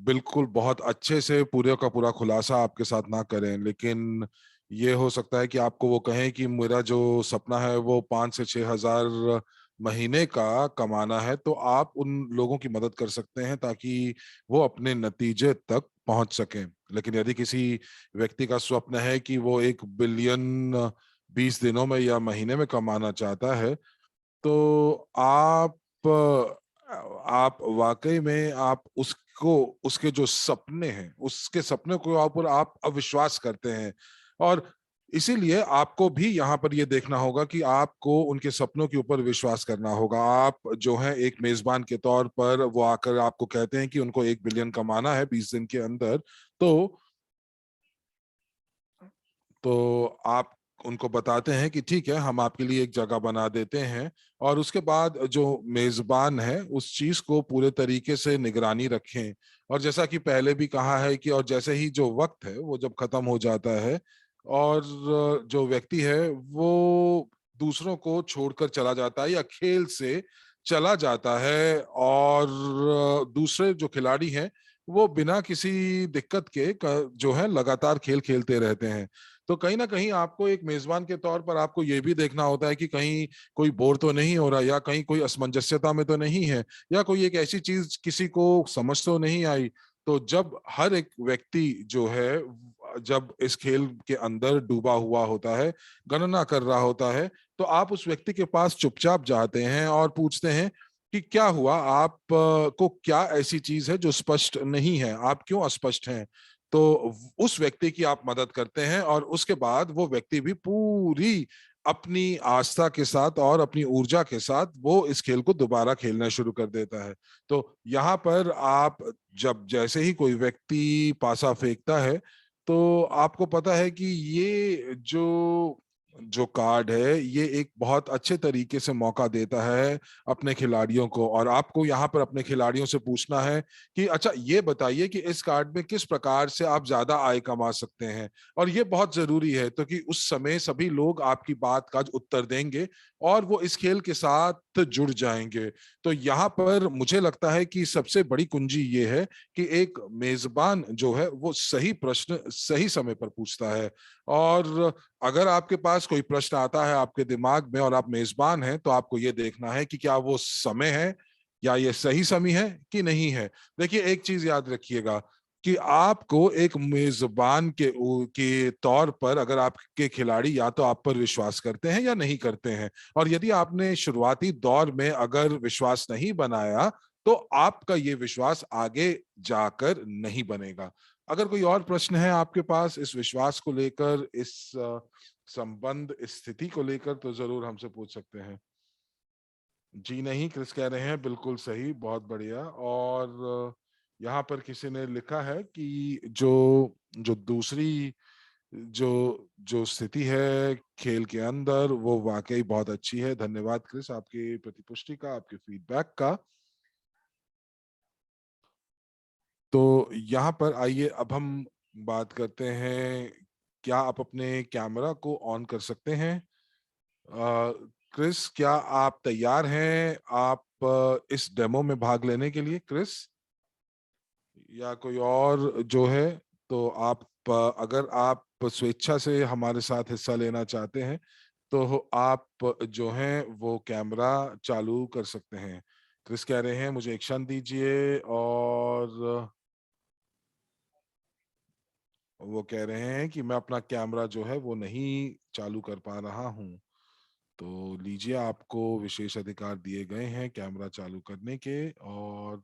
बिल्कुल बहुत अच्छे से पूरे का पूरा खुलासा आपके साथ ना करें, लेकिन ये हो सकता है कि आपको वो कहें कि मेरा जो सपना है वो 5 से 6 हजार महीने का कमाना है। तो आप उन लोगों की मदद कर सकते हैं ताकि वो अपने नतीजे तक पहुंच सकें। लेकिन यदि किसी व्यक्ति का स्वप्न है कि वो 1 बिलियन 20 दिनों में या महीने में कमाना चाहता है, तो आप आप वाकई में आप उसको, उसके जो सपने हैं, उसके सपने को ऊपर आप अविश्वास करते हैं। और इसीलिए आपको भी यहाँ पर ये देखना होगा कि आपको उनके सपनों के ऊपर विश्वास करना होगा। आप जो है एक मेजबान के तौर पर वो आकर आपको कहते हैं कि उनको 1 बिलियन कमाना है 20 दिन के अंदर, तो आप उनको बताते हैं कि ठीक है, हम आपके लिए एक जगह बना देते हैं। और उसके बाद जो मेजबान है उस चीज को पूरे तरीके से निगरानी रखें। और जैसा कि पहले भी कहा है कि और जैसे ही जो वक्त है वो जब खत्म हो जाता है और जो व्यक्ति है वो दूसरों को छोड़कर चला जाता है या खेल से चला जाता है, और दूसरे जो खिलाड़ी हैं वो बिना किसी दिक्कत के जो है लगातार खेल खेलते रहते हैं। तो कहीं ना कहीं आपको एक मेजबान के तौर पर आपको ये भी देखना होता है कि कहीं कोई बोर तो नहीं हो रहा, या कहीं कोई असमंजसता में तो नहीं है, या कोई एक ऐसी चीज किसी को समझ तो नहीं आई। तो जब हर एक व्यक्ति जो है जब इस खेल के अंदर डूबा हुआ होता है, गणना कर रहा होता है, तो आप उस व्यक्ति के पास चुपचाप जाते हैं और पूछते हैं कि क्या हुआ, आप को क्या ऐसी चीज है जो स्पष्ट नहीं है, आप क्यों अस्पष्ट हैं। तो उस व्यक्ति की आप मदद करते हैं और उसके बाद वो व्यक्ति भी पूरी अपनी आस्था के साथ और अपनी ऊर्जा के साथ वो इस खेल को दोबारा खेलना शुरू कर देता है। तो यहाँ पर आप जब जैसे ही कोई व्यक्ति पासा फेंकता है, तो आपको पता है कि ये जो जो कार्ड है ये एक बहुत अच्छे तरीके से मौका देता है अपने खिलाड़ियों को। और आपको यहाँ पर अपने खिलाड़ियों से पूछना है कि अच्छा ये बताइए कि इस कार्ड में किस प्रकार से आप ज्यादा आय कमा सकते हैं। और ये बहुत जरूरी है, तो कि उस समय सभी लोग आपकी बात का उत्तर देंगे और वो इस खेल के साथ जुड़ जाएंगे। तो यहाँ पर मुझे लगता है कि सबसे बड़ी कुंजी ये है कि एक मेजबान जो है वो सही प्रश्न सही समय पर पूछता है। और अगर आपके पास कोई प्रश्न आता है आपके दिमाग में और आप मेजबान हैं, तो आपको ये देखना है कि क्या वो समय है या ये सही समय है कि नहीं है। देखिए एक चीज याद रखिएगा कि आपको एक मेजबान के तौर पर अगर आपके खिलाड़ी या तो आप पर विश्वास करते हैं या नहीं करते हैं, और यदि आपने शुरुआती दौर में अगर विश्वास नहीं बनाया, तो आपका ये विश्वास आगे जाकर नहीं बनेगा। अगर कोई और प्रश्न है आपके पास इस विश्वास को लेकर, इस संबंध, इस स्थिति को लेकर, तो जरूर हमसे पूछ सकते हैं। जी नहीं, क्रिस कह रहे हैं बिल्कुल सही, बहुत बढ़िया। और यहाँ पर किसी ने लिखा है कि जो जो दूसरी जो जो स्थिति है खेल के अंदर वो वाकई बहुत अच्छी है। धन्यवाद क्रिस आपकी प्रतिपुष्टि का, आपके फीडबैक का। तो यहाँ पर आइए अब हम बात करते हैं, क्या आप अपने कैमरा को ऑन कर सकते हैं? क्रिस, क्या आप तैयार हैं आप इस डेमो में भाग लेने के लिए क्रिस, या कोई और जो है? तो आप अगर आप स्वेच्छा से हमारे साथ हिस्सा लेना चाहते हैं तो आप जो हैं वो कैमरा चालू कर सकते हैं। क्रिस कह रहे हैं मुझे एक क्षण दीजिए, और वो कह रहे हैं कि मैं अपना कैमरा जो है वो नहीं चालू कर पा रहा हूं। तो लीजिए, आपको विशेष अधिकार दिए गए हैं कैमरा चालू करने के। और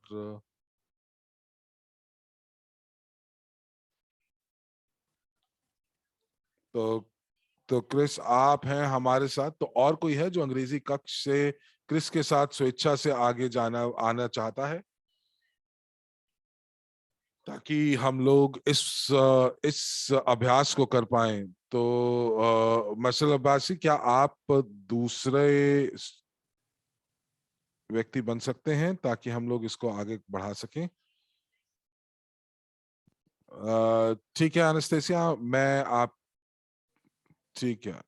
तो तो क्रिस आप हैं हमारे साथ, तो और कोई है जो अंग्रेजी कक्ष से क्रिस के साथ स्वेच्छा से आगे जाना आना चाहता है, ताकि हम लोग इस अभ्यास को कर पाएं? तो मसल अब्बासी, क्या आप दूसरे व्यक्ति बन सकते हैं ताकि हम लोग इसको आगे बढ़ा सकें? ठीक है एनास्टेसिया, मैं आप, ठीक है।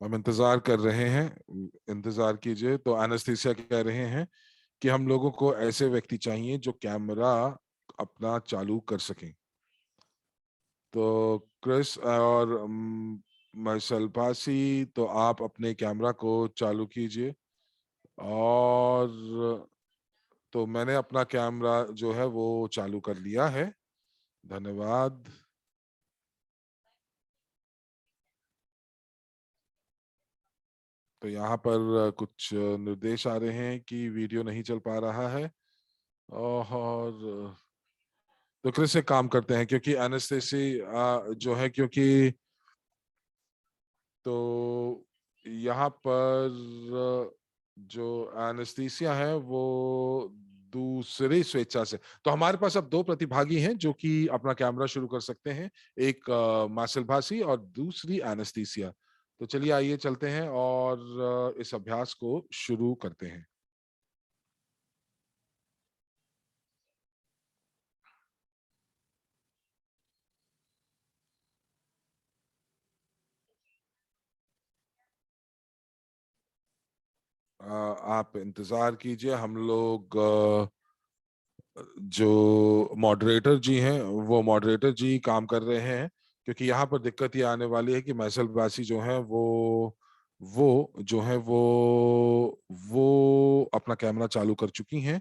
हम इंतजार कर रहे हैं, इंतजार कीजिए। तो एनास्टेसिया कह रहे हैं कि हम लोगों को ऐसे व्यक्ति चाहिए जो कैमरा अपना चालू कर सकें। तो क्रिस और मशलपासी, तो आप अपने कैमरा को चालू कीजिए। और तो मैंने अपना कैमरा जो है वो चालू कर लिया है। धन्यवाद। तो यहाँ पर कुछ निर्देश आ रहे हैं कि वीडियो नहीं चल पा रहा है। और तो क्रिस एक काम करते हैं, क्योंकि एनेस्थेसी जो है, क्योंकि तो यहाँ पर जो एनेस्थीसिया है वो दूसरी स्वेच्छा से, तो हमारे पास अब दो प्रतिभागी हैं जो कि अपना कैमरा शुरू कर सकते हैं। एक मार्शल भासी और दूसरी एनेस्थीसिया। तो चलिए आइए चलते हैं और इस अभ्यास को शुरू करते हैं। आप इंतजार कीजिए। हम लोग जो मॉडरेटर जी हैं वो मॉडरेटर जी काम कर रहे हैं, क्योंकि यहाँ पर दिक्कत ये आने वाली है कि मैसल बासी जो है वो जो है वो अपना कैमरा चालू कर चुकी हैं।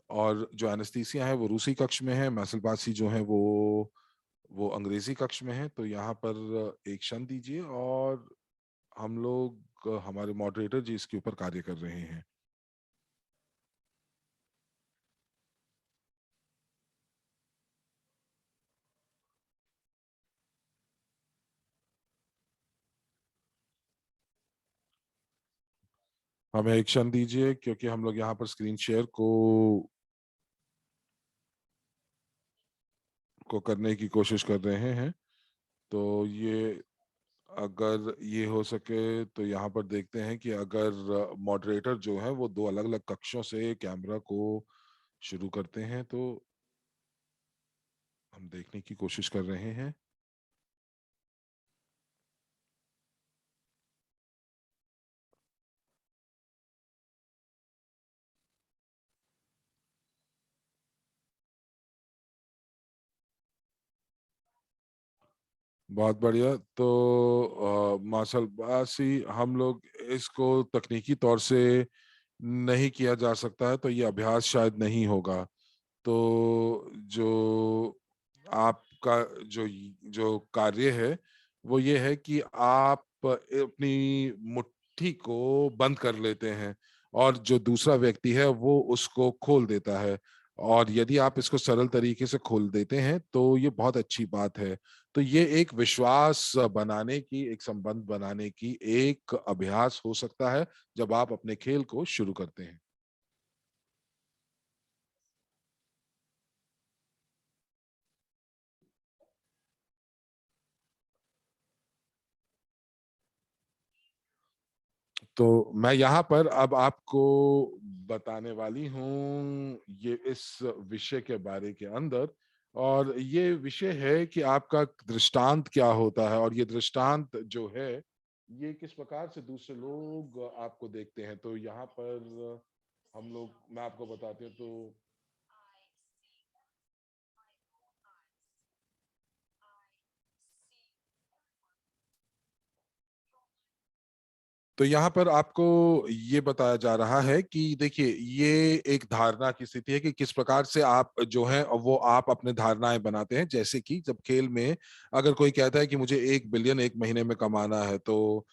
और जो एनेस्थीसिया है वो रूसी कक्ष में है, मैसल बासी जो है वो अंग्रेजी कक्ष में है। तो यहाँ पर एक क्षण दीजिए, और हम लोग हमारे मॉडरेटर जी इसके ऊपर कार्य कर रहे हैं। हमें एक क्षण दीजिए, क्योंकि हम लोग यहाँ पर स्क्रीन शेयर को करने की कोशिश कर रहे हैं। तो ये, अगर ये हो सके तो यहाँ पर देखते हैं कि अगर मॉडरेटर जो है वो दो अलग अलग कक्षों से कैमरा को शुरू करते हैं, तो हम देखने की कोशिश कर रहे हैं। बहुत बढ़िया। तो मार्शल बासी, हम लोग इसको तकनीकी तौर से नहीं किया जा सकता है, तो ये अभ्यास शायद नहीं होगा। तो जो आपका जो जो कार्य है वो ये है कि आप अपनी मुट्ठी को बंद कर लेते हैं, और जो दूसरा व्यक्ति है वो उसको खोल देता है। और यदि आप इसको सरल तरीके से खोल देते हैं तो ये बहुत अच्छी बात है। तो ये एक विश्वास बनाने की, एक संबंध बनाने की एक अभ्यास हो सकता है जब आप अपने खेल को शुरू करते हैं। तो मैं यहाँ पर अब आपको बताने वाली हूँ ये इस विषय के बारे के अंदर। और ये विषय है कि आपका दृष्टांत क्या होता है, और ये दृष्टांत जो है ये किस प्रकार से दूसरे लोग आपको देखते हैं। तो यहाँ पर हम लोग, मैं आपको बताती हूँ। तो यहाँ पर आपको ये बताया जा रहा है कि देखिए, ये एक धारणा की स्थिति है कि किस प्रकार से आप जो है वो आप अपने धारणाएं बनाते हैं। जैसे कि जब खेल में अगर कोई कहता है कि मुझे 1 बिलियन एक महीने में कमाना है, तो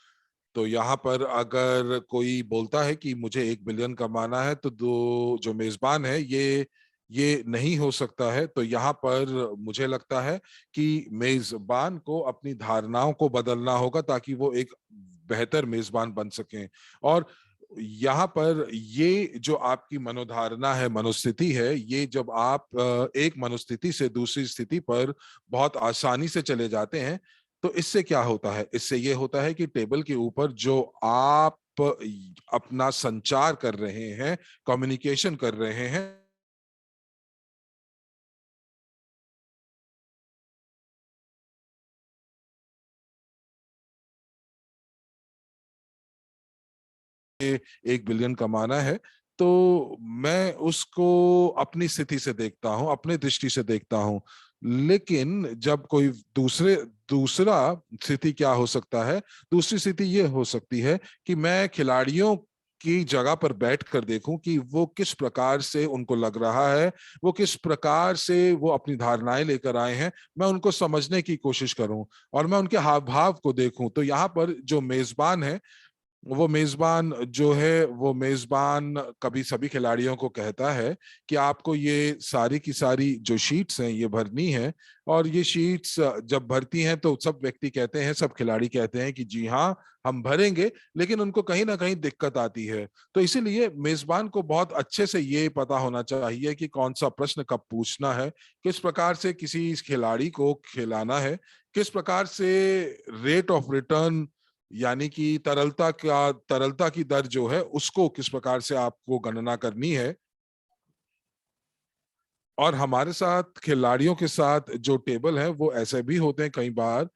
यहाँ पर अगर कोई बोलता है कि मुझे 1 बिलियन कमाना है, तो दो जो मेजबान है ये नहीं हो सकता है। तो यहाँ पर मुझे लगता है कि मेजबान को अपनी धारणाओं को बदलना होगा, ताकि वो एक बेहतर मेजबान बन सकें। और यहाँ पर ये जो आपकी मनोधारणा है, मनोस्थिति है, ये जब आप एक मनोस्थिति से दूसरी स्थिति पर बहुत आसानी से चले जाते हैं, तो इससे क्या होता है? इससे ये होता है कि टेबल के ऊपर जो आप अपना संचार कर रहे हैं, कम्युनिकेशन कर रहे हैं, ये 1 बिलियन कमाना है, तो मैं उसको अपनी स्थिति से देखता हूं, अपने दृष्टि से देखता हूं। लेकिन जब कोई दूसरा स्थिति क्या हो सकता है, दूसरी स्थिति ये हो सकती है कि मैं खिलाड़ियों की जगह पर बैठ कर देखूं कि वो किस प्रकार से उनको लग रहा है, वो किस प्रकार से वो अपनी धारणाएं लेकर आए हैं, मैं उनको समझने की कोशिश करूं और मैं उनके हाव भाव को देखूं। तो यहाँ पर जो मेजबान है, वो मेजबान जो है, वो मेजबान कभी सभी खिलाड़ियों को कहता है कि आपको ये सारी की सारी जो शीट्स हैं ये भरनी है। और ये शीट्स जब भरती हैं तो सब व्यक्ति कहते हैं, सब खिलाड़ी कहते हैं कि जी हाँ हम भरेंगे, लेकिन उनको कहीं ना कहीं दिक्कत आती है। तो इसीलिए मेजबान को बहुत अच्छे से ये पता होना चाहिए कि कौन सा प्रश्न कब पूछना है, किस प्रकार से किसी खिलाड़ी को खिलाना है, किस प्रकार से रेट ऑफ रिटर्न यानी कि तरलता की दर जो है उसको किस प्रकार से आपको गणना करनी है। और हमारे साथ खिलाड़ियों के साथ जो टेबल है वो ऐसे भी होते हैं कई बार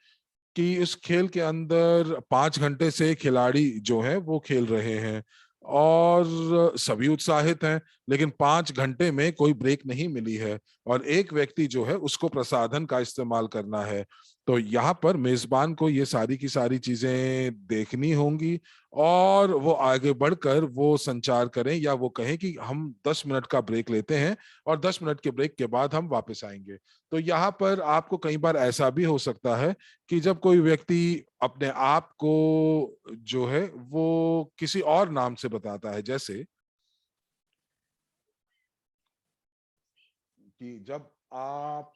कि इस खेल के अंदर 5 घंटे से खिलाड़ी जो है वो खेल रहे हैं और सभी उत्साहित हैं, लेकिन 5 घंटे में कोई ब्रेक नहीं मिली है और एक व्यक्ति जो है उसको प्रसाधन का इस्तेमाल करना है। तो यहाँ पर मेजबान को ये सारी की सारी चीजें देखनी होंगी और वो आगे बढ़कर वो संचार करें या वो कहें कि हम 10 मिनट का ब्रेक लेते हैं और 10 मिनट के ब्रेक के बाद हम वापस आएंगे। तो यहाँ पर आपको कई बार ऐसा भी हो सकता है कि जब कोई व्यक्ति अपने आप को जो है वो किसी और नाम से बताता है, जैसे कि जब आप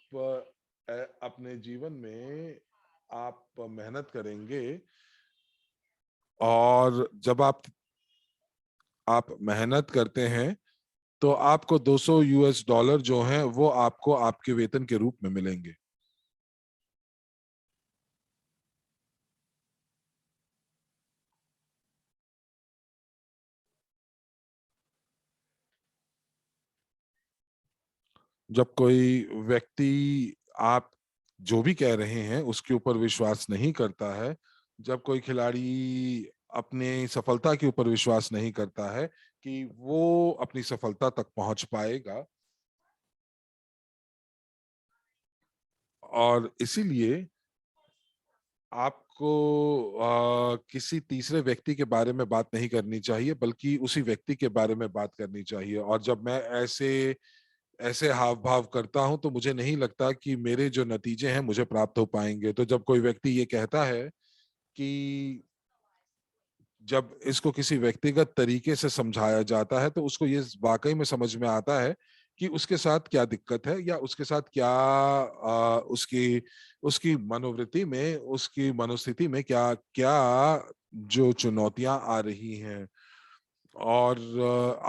अपने जीवन में आप मेहनत करेंगे और जब आप मेहनत करते हैं तो आपको 200 यूएस डॉलर जो हैं वो आपको आपके वेतन के रूप में मिलेंगे। जब कोई व्यक्ति आप जो भी कह रहे हैं उसके ऊपर विश्वास नहीं करता है, जब कोई खिलाड़ी अपने सफलता के ऊपर विश्वास नहीं करता है कि वो अपनी सफलता तक पहुंच पाएगा, और इसीलिए आपको किसी तीसरे व्यक्ति के बारे में बात नहीं करनी चाहिए बल्कि उसी व्यक्ति के बारे में बात करनी चाहिए। और जब मैं ऐसे ऐसे हाव भाव करता हूं तो मुझे नहीं लगता कि मेरे जो नतीजे हैं मुझे प्राप्त हो पाएंगे। तो जब कोई व्यक्ति ये कहता है कि जब इसको किसी व्यक्तिगत तरीके से समझाया जाता है तो उसको ये वाकई में समझ में आता है कि उसके साथ क्या दिक्कत है या उसके साथ क्या उसकी उसकी मनोवृत्ति में, उसकी मनोस्थिति में क्या क्या जो चुनौतियां आ रही हैं। और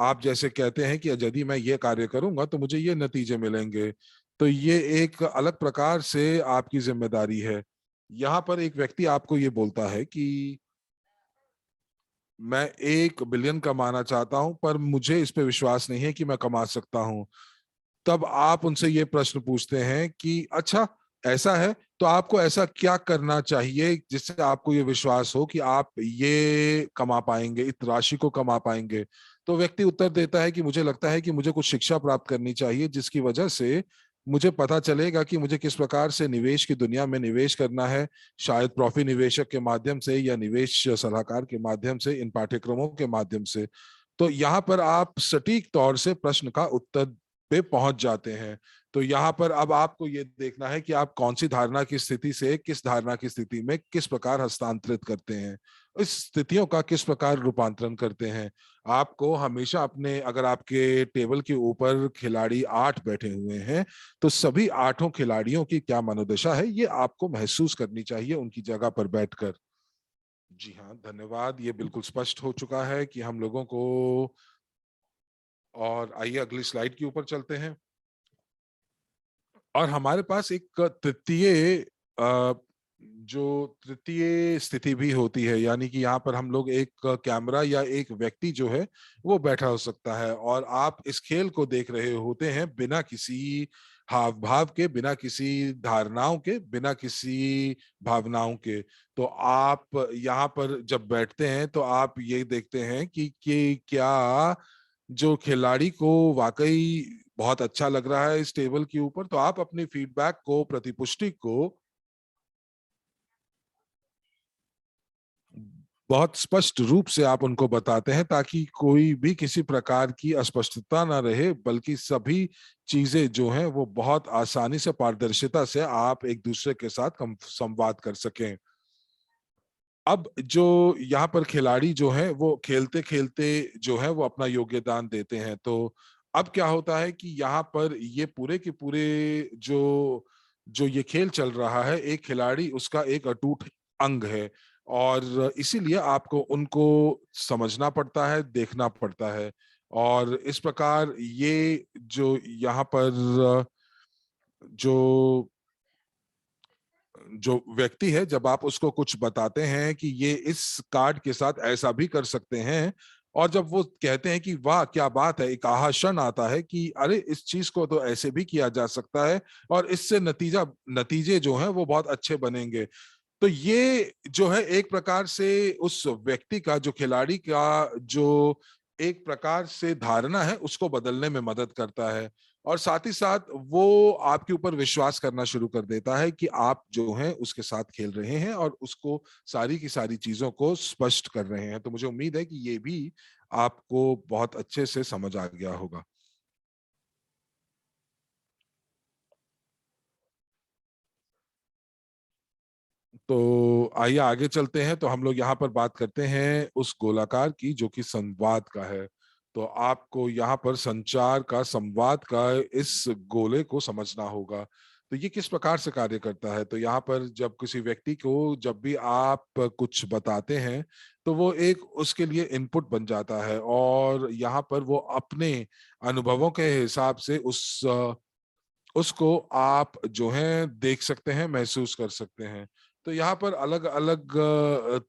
आप जैसे कहते हैं कि यदि मैं ये कार्य करूंगा तो मुझे ये नतीजे मिलेंगे, तो ये एक अलग प्रकार से आपकी जिम्मेदारी है। यहाँ पर एक व्यक्ति आपको ये बोलता है कि मैं 1 बिलियन कमाना चाहता हूं पर मुझे इस पे विश्वास नहीं है कि मैं कमा सकता हूं। तब आप उनसे ये प्रश्न पूछते हैं कि अच्छा ऐसा है, तो आपको ऐसा क्या करना चाहिए जिससे आपको ये विश्वास हो कि आप ये कमा पाएंगे, इस राशि को कमा पाएंगे। तो व्यक्ति उत्तर देता है कि मुझे लगता है कि मुझे कुछ शिक्षा प्राप्त करनी चाहिए जिसकी वजह से मुझे पता चलेगा कि मुझे किस प्रकार से निवेश की दुनिया में निवेश करना है, शायद प्रॉफी निवेशक के माध्यम से या निवेश सलाहकार के माध्यम से, इन पाठ्यक्रमों के माध्यम से। तो यहाँ पर आप सटीक तौर से प्रश्न का उत्तर पे पहुंच जाते हैं। तो यहाँ पर अब आपको ये देखना है कि आप कौन सी धारणा की स्थिति से किस धारणा की स्थिति में किस प्रकार हस्तांतरित करते हैं, इस स्थितियों का किस प्रकार रूपांतरण करते हैं। आपको हमेशा अपने, अगर आपके टेबल के ऊपर खिलाड़ी 8 बैठे हुए हैं तो सभी 8 खिलाड़ियों की क्या मनोदशा है ये आपको महसूस करनी चाहिए उनकी जगह पर बैठकर। जी हाँ, धन्यवाद। ये बिल्कुल स्पष्ट हो चुका है कि हम लोगों को, और आइए अगली स्लाइड के ऊपर चलते हैं। और हमारे पास एक जो तृतीय स्थिति भी होती है, यानी कि यहाँ पर हम लोग एक कैमरा या एक व्यक्ति जो है वो बैठा हो सकता है और आप इस खेल को देख रहे होते हैं बिना किसी हाव भाव के, बिना किसी धारणाओं के, बिना किसी भावनाओं के। तो आप यहाँ पर जब बैठते हैं तो आप ये देखते हैं कि क्या जो खिलाड़ी को वाकई बहुत अच्छा लग रहा है इस टेबल के ऊपर, तो आप अपनी फीडबैक को, प्रतिपुष्टि को बहुत स्पष्ट रूप से आप उनको बताते हैं, ताकि कोई भी किसी प्रकार की अस्पष्टता ना रहे, बल्कि सभी चीजें जो हैं वो बहुत आसानी से, पारदर्शिता से आप एक दूसरे के साथ संवाद कर सकें। अब जो यहाँ पर खिलाड़ी जो है वो खेलते खेलते जो है वो अपना योगदान देते हैं, तो अब क्या होता है कि यहाँ पर ये पूरे के पूरे जो जो ये खेल चल रहा है, एक खिलाड़ी उसका एक अटूट अंग है, और इसीलिए आपको उनको समझना पड़ता है, देखना पड़ता है। और इस प्रकार ये जो यहाँ पर जो जो व्यक्ति है, जब आप उसको कुछ बताते हैं कि ये इस कार्ड के साथ ऐसा भी कर सकते हैं, और जब वो कहते हैं कि वाह क्या बात है, एक आहा क्षण आता है कि अरे इस चीज को तो ऐसे भी किया जा सकता है, और इससे नतीजे जो हैं वो बहुत अच्छे बनेंगे। तो ये जो है एक प्रकार से उस व्यक्ति का, जो खिलाड़ी का जो एक प्रकार से धारणा है, उसको बदलने में मदद करता है, और साथ ही साथ वो आपके ऊपर विश्वास करना शुरू कर देता है कि आप जो हैं उसके साथ खेल रहे हैं और उसको सारी की सारी चीजों को स्पष्ट कर रहे हैं। तो मुझे उम्मीद है कि ये भी आपको बहुत अच्छे से समझ आ गया होगा। तो आइए आगे चलते हैं। तो हम लोग यहाँ पर बात करते हैं उस गोलाकार की, जो कि संवाद का है। तो आपको यहाँ पर संचार का, संवाद का इस गोले को समझना होगा। तो ये किस प्रकार से कार्य करता है? तो यहाँ पर जब किसी व्यक्ति को, जब भी आप कुछ बताते हैं, तो वो एक उसके लिए इनपुट बन जाता है, और यहाँ पर वो अपने अनुभवों के हिसाब से उसको आप जो है देख सकते हैं, महसूस कर सकते हैं। तो यहाँ पर अलग अलग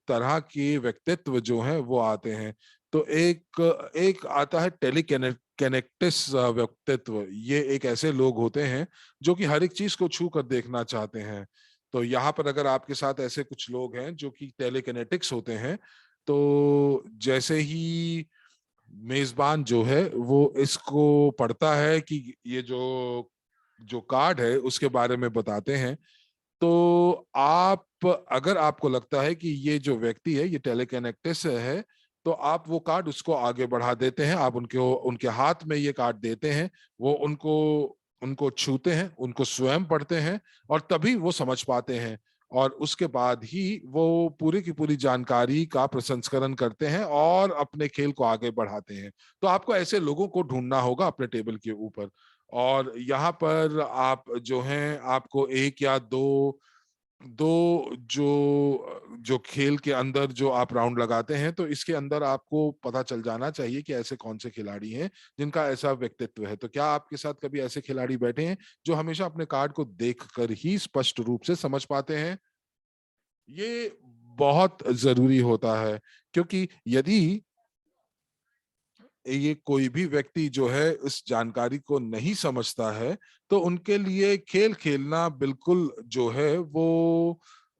तरह के व्यक्तित्व जो हैं वो आते हैं। तो एक एक आता है टेलीकनेक्टिस व्यक्तित्व। ये एक ऐसे लोग होते हैं जो कि हर एक चीज को छू कर देखना चाहते हैं। तो यहाँ पर अगर आपके साथ ऐसे कुछ लोग हैं जो कि टेलीकिनेटिक्स होते हैं, तो जैसे ही मेजबान जो है वो इसको पढ़ता है कि ये जो जो कार्ड है उसके बारे में बताते हैं, तो आप, अगर आपको लगता है कि ये जो व्यक्ति है ये टेलीकनेक्टिस है, तो आप वो कार्ड उसको आगे बढ़ा देते हैं, आप उनके उनके हाथ में ये कार्ड देते हैं, वो उनको उनको छूते हैं, उनको स्वयं पढ़ते हैं, और तभी वो समझ पाते हैं, और उसके बाद ही वो पूरी की पूरी जानकारी का प्रसंस्करण करते हैं और अपने खेल को आगे बढ़ाते हैं। तो आपको ऐसे लोगों को ढूंढना होगा अपने टेबल के ऊपर। और यहाँ पर आप जो हैं, आपको एक या दो दो जो जो खेल के अंदर जो आप राउंड लगाते हैं, तो इसके अंदर आपको पता चल जाना चाहिए कि ऐसे कौन से खिलाड़ी हैं जिनका ऐसा व्यक्तित्व है। तो क्या आपके साथ कभी ऐसे खिलाड़ी बैठे हैं जो हमेशा अपने कार्ड को देखकर ही स्पष्ट रूप से समझ पाते हैं? ये बहुत जरूरी होता है, क्योंकि यदि ये कोई भी व्यक्ति जो है इस जानकारी को नहीं समझता है, तो उनके लिए खेल खेलना बिल्कुल जो है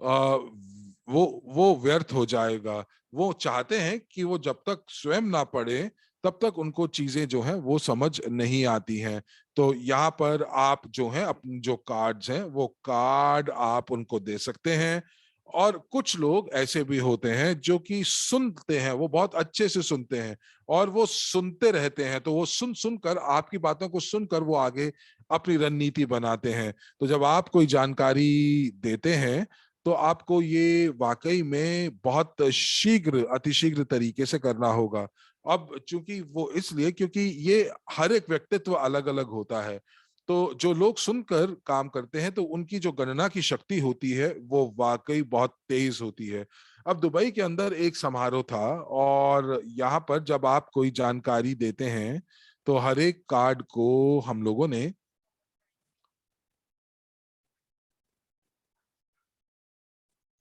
आ, वो व्यर्थ हो जाएगा। वो चाहते हैं कि वो जब तक स्वयं ना पढ़े, तब तक उनको चीजें जो हैं वो समझ नहीं आती हैं। तो यहाँ पर आप जो हैं अपने जो कार्ड्स हैं वो कार्ड आप उनको दे सकते हैं। और कुछ लोग ऐसे भी होते हैं जो कि सुनते हैं, वो बहुत अच्छे से सुनते हैं, और वो सुनते रहते हैं, तो वो सुन सुनकर, आपकी बातों को सुनकर वो आगे अपनी रणनीति बनाते हैं। तो जब आप कोई जानकारी देते हैं, तो आपको ये वाकई में बहुत शीघ्र, अतिशीघ्र तरीके से करना होगा। अब चूंकि वो इसलिए क्योंकि ये हर एक व्यक्तित्व अलग अलग होता है, तो जो लोग सुनकर काम करते हैं, तो उनकी जो गणना की शक्ति होती है वो वाकई बहुत तेज होती है। अब दुबई के अंदर एक समारोह था, और यहाँ पर जब आप कोई जानकारी देते हैं, तो हर एक कार्ड को हम लोगों ने,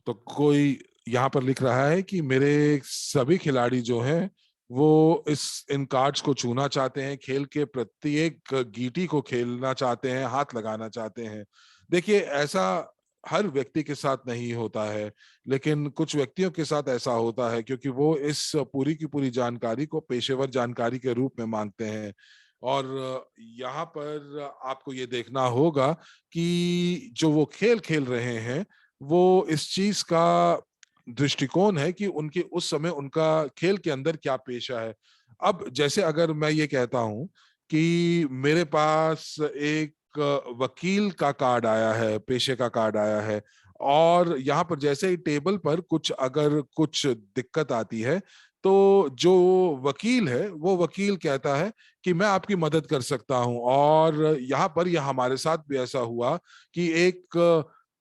तो कोई यहाँ पर लिख रहा है कि मेरे सभी खिलाड़ी जो हैं वो इन कार्ड्स को छूना चाहते हैं, खेल के प्रत्येक गीटी को खेलना चाहते हैं, हाथ लगाना चाहते हैं। देखिए, ऐसा हर व्यक्ति के साथ नहीं होता है, लेकिन कुछ व्यक्तियों के साथ ऐसा होता है, क्योंकि वो इस पूरी की पूरी जानकारी को पेशेवर जानकारी के रूप में मानते हैं। और यहाँ पर आपको ये देखना होगा कि जो वो खेल खेल रहे हैं वो इस चीज का दृष्टिकोण है कि उनके उस समय उनका खेल के अंदर क्या पेशा है। अब जैसे अगर मैं ये कहता हूं कि मेरे पास एक वकील का कार्ड आया है, पेशे का कार्ड आया है, और यहाँ पर जैसे ही टेबल पर अगर कुछ दिक्कत आती है तो जो वकील है वो वकील कहता है कि मैं आपकी मदद कर सकता हूं। और यहाँ पर यह हमारे साथ भी ऐसा हुआ कि एक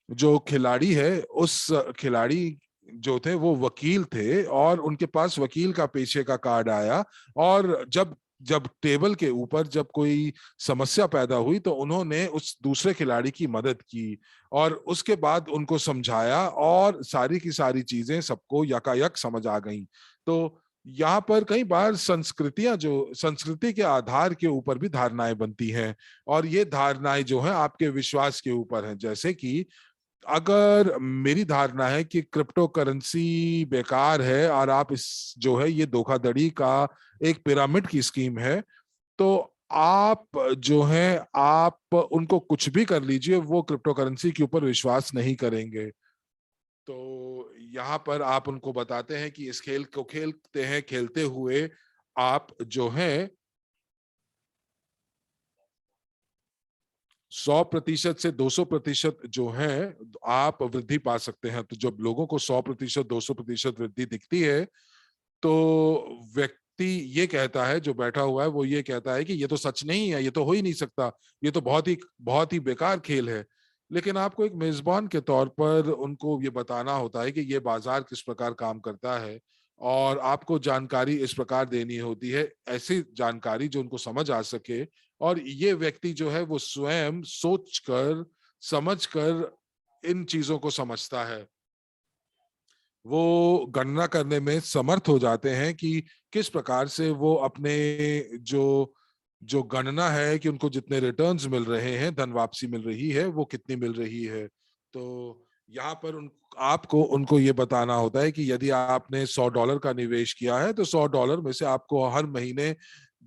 जो खिलाड़ी है, उस खिलाड़ी जो थे वो वकील थे और उनके पास वकील का पेशे का कार्ड आया। और जब जब टेबल के ऊपर जब कोई समस्या पैदा हुई तो उन्होंने उस दूसरे खिलाड़ी की मदद की और उसके बाद उनको समझाया और सारी की सारी चीजें सबको यकायक समझ आ गईं। तो यहाँ पर कई बार संस्कृति के आधार के ऊपर भी धारणाएं बनती हैं, और ये धारणाएं जो हैं आपके विश्वास के ऊपर हैं। जैसे कि अगर मेरी धारणा है कि क्रिप्टो करेंसी बेकार है और आप इस जो है ये धोखाधड़ी का एक पिरामिड की स्कीम है, तो आप जो है आप उनको कुछ भी कर लीजिए, वो क्रिप्टो करेंसी के ऊपर विश्वास नहीं करेंगे। तो यहाँ पर आप उनको बताते हैं कि इस खेल को खेलते हैं, खेलते हुए आप जो है 100% से 200% जो है आप वृद्धि पा सकते हैं। तो जब लोगों को 100% 200% वृद्धि दिखती है तो व्यक्ति ये कहता है, जो बैठा हुआ है वो ये कहता है कि ये तो सच नहीं है, ये तो हो ही नहीं सकता, ये तो बहुत ही बेकार खेल है। लेकिन आपको एक मेजबान के तौर पर उनको ये बताना होता है कि ये बाजार किस प्रकार काम करता है, और आपको जानकारी इस प्रकार देनी होती है, ऐसी जानकारी जो उनको समझ आ सके। और ये व्यक्ति जो है वो स्वयं सोचकर समझकर इन चीजों को समझता है। वो गणना करने में समर्थ हो जाते हैं कि किस प्रकार से वो अपने जो जो गणना है कि उनको जितने रिटर्न्स मिल रहे हैं, धन वापसी मिल रही है, वो कितनी मिल रही है। तो यहाँ पर आपको उनको ये बताना होता है कि यदि आपने $100 का निवेश किया है तो $100 में से आपको हर महीने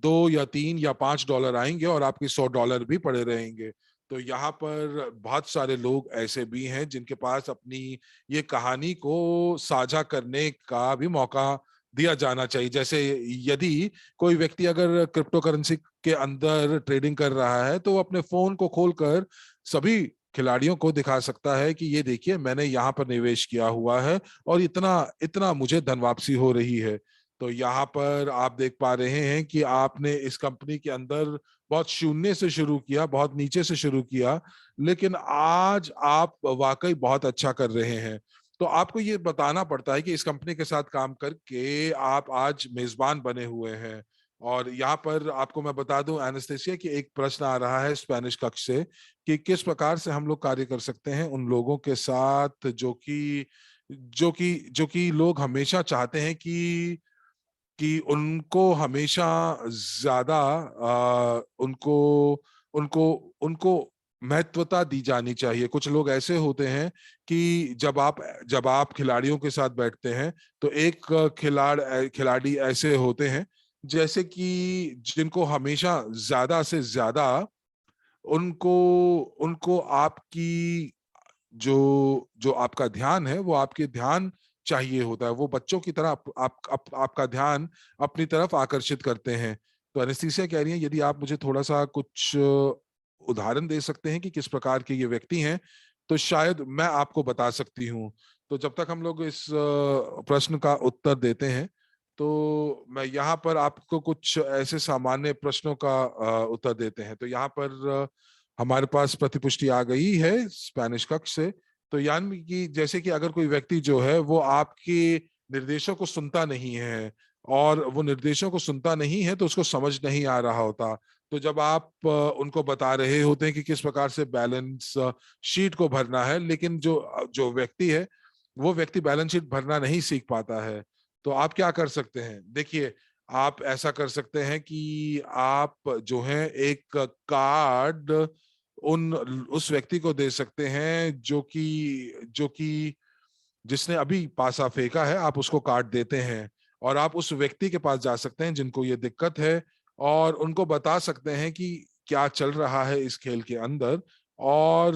2 या 3 या $5 आएंगे और आपके $100 भी पड़े रहेंगे। तो यहाँ पर बहुत सारे लोग ऐसे भी हैं जिनके पास अपनी ये कहानी को साझा करने का भी मौका दिया जाना चाहिए। जैसे यदि कोई व्यक्ति अगर क्रिप्टो करेंसी के अंदर ट्रेडिंग कर रहा है तो वो अपने फोन को खोलकर सभी खिलाड़ियों को दिखा सकता है कि ये देखिए मैंने यहाँ पर निवेश किया हुआ है और इतना इतना मुझे धन वापसी हो रही है। तो यहाँ पर आप देख पा रहे हैं कि आपने इस कंपनी के अंदर बहुत शून्य से शुरू किया, बहुत नीचे से शुरू किया, लेकिन आज आप वाकई बहुत अच्छा कर रहे हैं। तो आपको ये बताना पड़ता है कि इस कंपनी के साथ काम करके आप आज मेजबान बने हुए हैं। और यहाँ पर आपको मैं बता दूं एनास्टेसिया कि एक प्रश्न आ रहा है स्पेनिश कक्ष से कि किस प्रकार से हम लोग कार्य कर सकते हैं उन लोगों के साथ जो कि लोग हमेशा चाहते हैं कि उनको हमेशा ज्यादा उनको उनको उनको महत्वता दी जानी चाहिए। कुछ लोग ऐसे होते हैं कि जब आप खिलाड़ियों के साथ बैठते हैं तो एक खिलाड़ी ऐसे होते हैं जैसे कि जिनको हमेशा ज्यादा से ज्यादा उनको उनको आपकी जो जो आपका ध्यान है वो आपके ध्यान चाहिए होता है। वो बच्चों की तरह आपका ध्यान अपनी तरफ आकर्षित करते हैं। तो एनेस्थीसिया कह रही है यदि आप मुझे थोड़ा सा कुछ उदाहरण दे सकते हैं कि किस प्रकार के ये व्यक्ति हैं तो शायद मैं आपको बता सकती हूँ। तो जब तक हम लोग इस प्रश्न का उत्तर देते हैं तो मैं यहाँ पर आपको कुछ ऐसे सामान्य प्रश्नों का उत्तर देते हैं। तो यहाँ पर हमारे पास प्रतिपुष्टि आ गई है स्पेनिश कक्ष से। तो यानी कि जैसे कि अगर कोई व्यक्ति जो है वो आपके निर्देशों को सुनता नहीं है, और वो निर्देशों को सुनता नहीं है तो उसको समझ नहीं आ रहा होता। तो जब आप उनको बता रहे होते हैं कि किस प्रकार से बैलेंस शीट को भरना है, लेकिन जो जो व्यक्ति है वो व्यक्ति बैलेंस शीट भरना नहीं सीख पाता है, तो आप क्या कर सकते हैं? देखिए, आप ऐसा कर सकते हैं कि आप जो है एक कार्ड उस व्यक्ति को दे सकते हैं जो कि जिसने अभी पासा फेंका है, आप उसको कार्ड देते हैं और आप उस व्यक्ति के पास जा सकते हैं जिनको ये दिक्कत है, और उनको बता सकते हैं कि क्या चल रहा है इस खेल के अंदर, और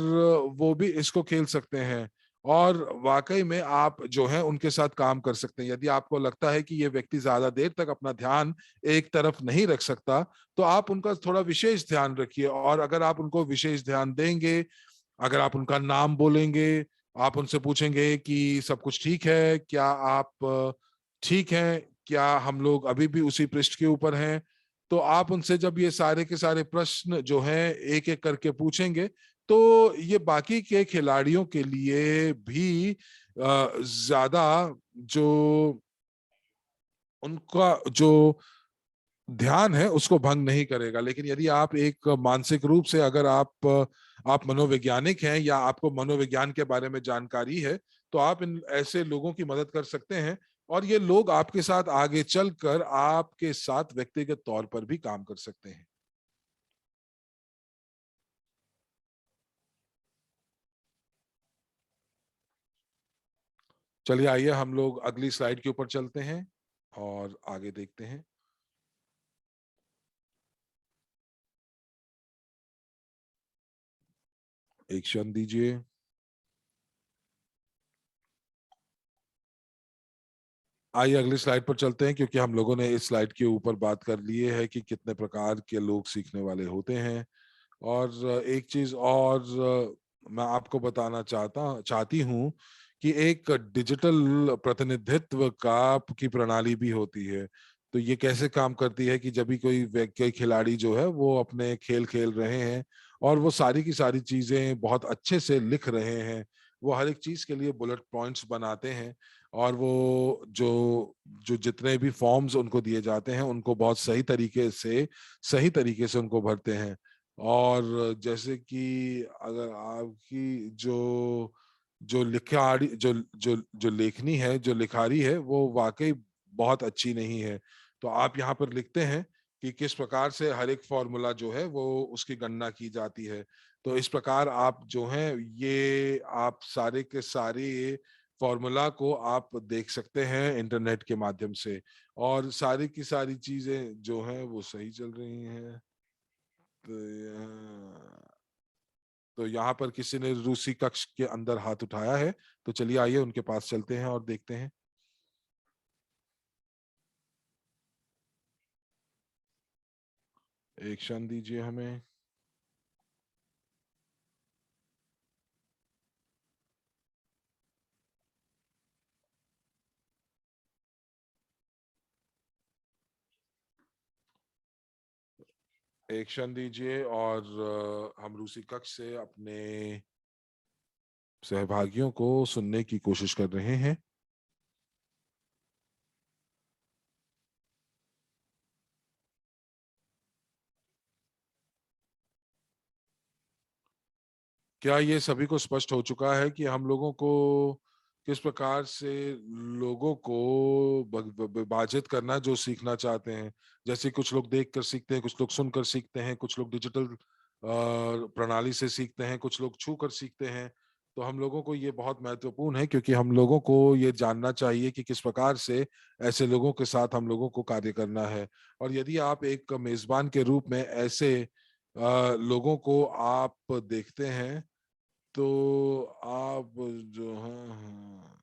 वो भी इसको खेल सकते हैं। और वाकई में आप जो है उनके साथ काम कर सकते हैं। यदि आपको लगता है कि ये व्यक्ति ज्यादा देर तक अपना ध्यान एक तरफ नहीं रख सकता, तो आप उनका थोड़ा विशेष ध्यान रखिए। और अगर आप उनको विशेष ध्यान देंगे, अगर आप उनका नाम बोलेंगे, आप उनसे पूछेंगे कि सब कुछ ठीक है क्या, आप ठीक हैं क्या, हम लोग अभी भी उसी पृष्ठ के ऊपर हैं, तो आप उनसे जब ये सारे के सारे प्रश्न जो हैं एक एक करके पूछेंगे, तो ये बाकी के खिलाड़ियों के लिए भी ज्यादा जो उनका जो ध्यान है उसको भंग नहीं करेगा। लेकिन यदि आप एक मानसिक रूप से, अगर आप मनोवैज्ञानिक हैं या आपको मनोविज्ञान के बारे में जानकारी है, तो आप इन ऐसे लोगों की मदद कर सकते हैं, और ये लोग आपके साथ आगे चलकर आपके साथ व्यक्तिगत तौर पर भी काम कर सकते हैं। चलिए आइए हम लोग अगली स्लाइड के ऊपर चलते हैं और आगे देखते हैं। एक क्षण दीजिए। आइए अगली स्लाइड पर चलते हैं, क्योंकि हम लोगों ने इस स्लाइड के ऊपर बात कर ली है कि कितने प्रकार के लोग सीखने वाले होते हैं। और एक चीज और मैं आपको बताना चाहती हूँ कि एक डिजिटल प्रतिनिधित्व का की प्रणाली भी होती है। तो ये कैसे काम करती है कि जब भी कोई खिलाड़ी जो है वो अपने खेल खेल रहे हैं और वो सारी की सारी चीजें बहुत अच्छे से लिख रहे हैं, वो हर एक चीज के लिए बुलेट पॉइंट्स बनाते हैं, और वो जो जो जितने भी फॉर्म्स उनको दिए जाते हैं उनको बहुत सही तरीके से उनको भरते हैं। और जैसे कि अगर आपकी जो जो लिखाड़ी जो जो जो लेखनी है, जो लिखारी है, वो वाकई बहुत अच्छी नहीं है, तो आप यहाँ पर लिखते हैं कि किस प्रकार से हर एक फॉर्मूला जो है वो उसकी गणना की जाती है। तो इस प्रकार आप जो हैं ये आप सारे के सारे फॉर्मूला को आप देख सकते हैं इंटरनेट के माध्यम से, और सारी की सारी चीजें जो हैं वो सही चल रही हैं। तो यहाँ पर किसी ने रूसी कक्ष के अंदर हाथ उठाया है, तो चलिए आइए उनके पास चलते हैं और देखते हैं। एक क्षण दीजिए हमें। एक क्षण दीजिए, और हम रूसी कक्ष से अपने सहभागियों को सुनने की कोशिश कर रहे हैं। क्या ये सभी को स्पष्ट हो चुका है कि हम लोगों को किस प्रकार से लोगों को विभाजित करना जो सीखना चाहते हैं? जैसे कुछ लोग देख कर सीखते हैं, कुछ लोग सुनकर सीखते हैं, कुछ लोग डिजिटल प्रणाली से सीखते हैं, कुछ लोग छू कर सीखते हैं। तो हम लोगों को ये बहुत महत्वपूर्ण है, क्योंकि हम लोगों को ये जानना चाहिए कि किस प्रकार से ऐसे लोगों के साथ हम लोगों को कार्य करना है। और यदि आप एक मेजबान के रूप में ऐसे लोगों को आप देखते हैं, तो आप जो है,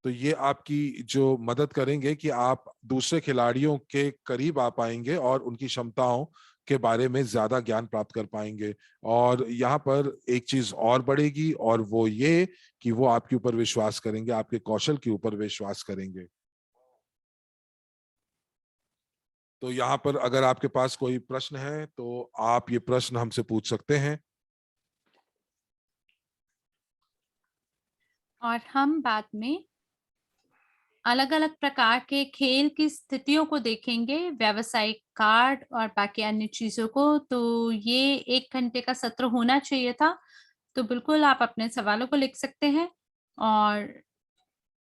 तो ये आपकी जो मदद करेंगे कि आप दूसरे खिलाड़ियों के करीब आ पाएंगे और उनकी क्षमताओं के बारे में ज्यादा ज्ञान प्राप्त कर पाएंगे। और यहाँ पर एक चीज और बढ़ेगी, और वो ये कि वो आपके ऊपर विश्वास करेंगे, आपके कौशल के ऊपर विश्वास करेंगे। तो यहाँ पर अगर आपके पास कोई प्रश्न है तो आप ये प्रश्न हमसे पूछ सकते हैं। और हम बाद में अलग अलग प्रकार के खेल की स्थितियों को देखेंगे, व्यावसायिक कार्ड और बाकी अन्य चीजों को। तो ये 1 घंटे का सत्र होना चाहिए था। तो बिल्कुल आप अपने सवालों को लिख सकते हैं, और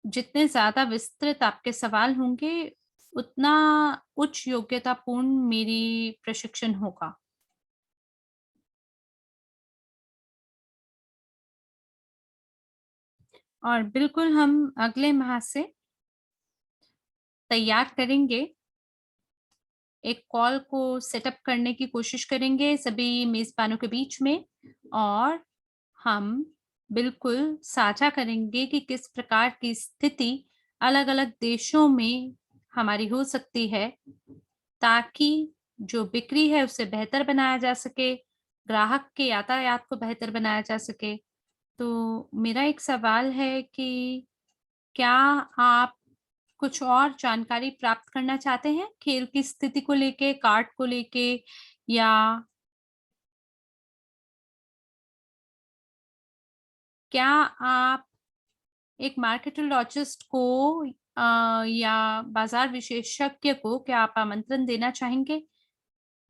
जितने ज्यादा विस्तृत आपके सवाल होंगे उतना उच्च योग्यतापूर्ण मेरी प्रशिक्षण होगा। और बिल्कुल हम अगले माह से तैयार करेंगे एक कॉल को सेटअप करने की कोशिश करेंगे सभी मेज़बानों के बीच में और हम बिल्कुल साझा करेंगे कि किस प्रकार की स्थिति अलग-अलग देशों में हमारी हो सकती है, ताकि जो बिक्री है उसे बेहतर बनाया जा सके, ग्राहक के यातायात को बेहतर बनाया जा सके। तो मेरा एक सवाल है कि क्या आप कुछ और जानकारी प्राप्त करना चाहते हैं खेल की स्थिति को लेके, कार्ड को लेके या क्या आप एक मार्केटोलॉजिस्ट को या बाज़ार विशेषज्ञ को क्या आप आमंत्रण देना चाहेंगे?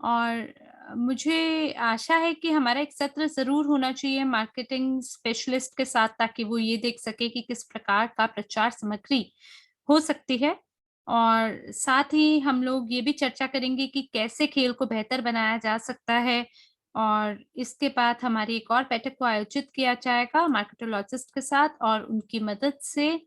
और मुझे आशा है कि हमारा एक सत्र ज़रूर होना चाहिए मार्केटिंग स्पेशलिस्ट के साथ ताकि वो ये देख सके कि किस प्रकार का प्रचार सामग्री हो सकती है। और साथ ही हम लोग ये भी चर्चा करेंगे कि कैसे खेल को बेहतर बनाया जा सकता है और इसके बाद हमारी एक और बैठक को आयोजित किया जाएगा मार्केटोलॉजिस्ट के साथ और उनकी मदद से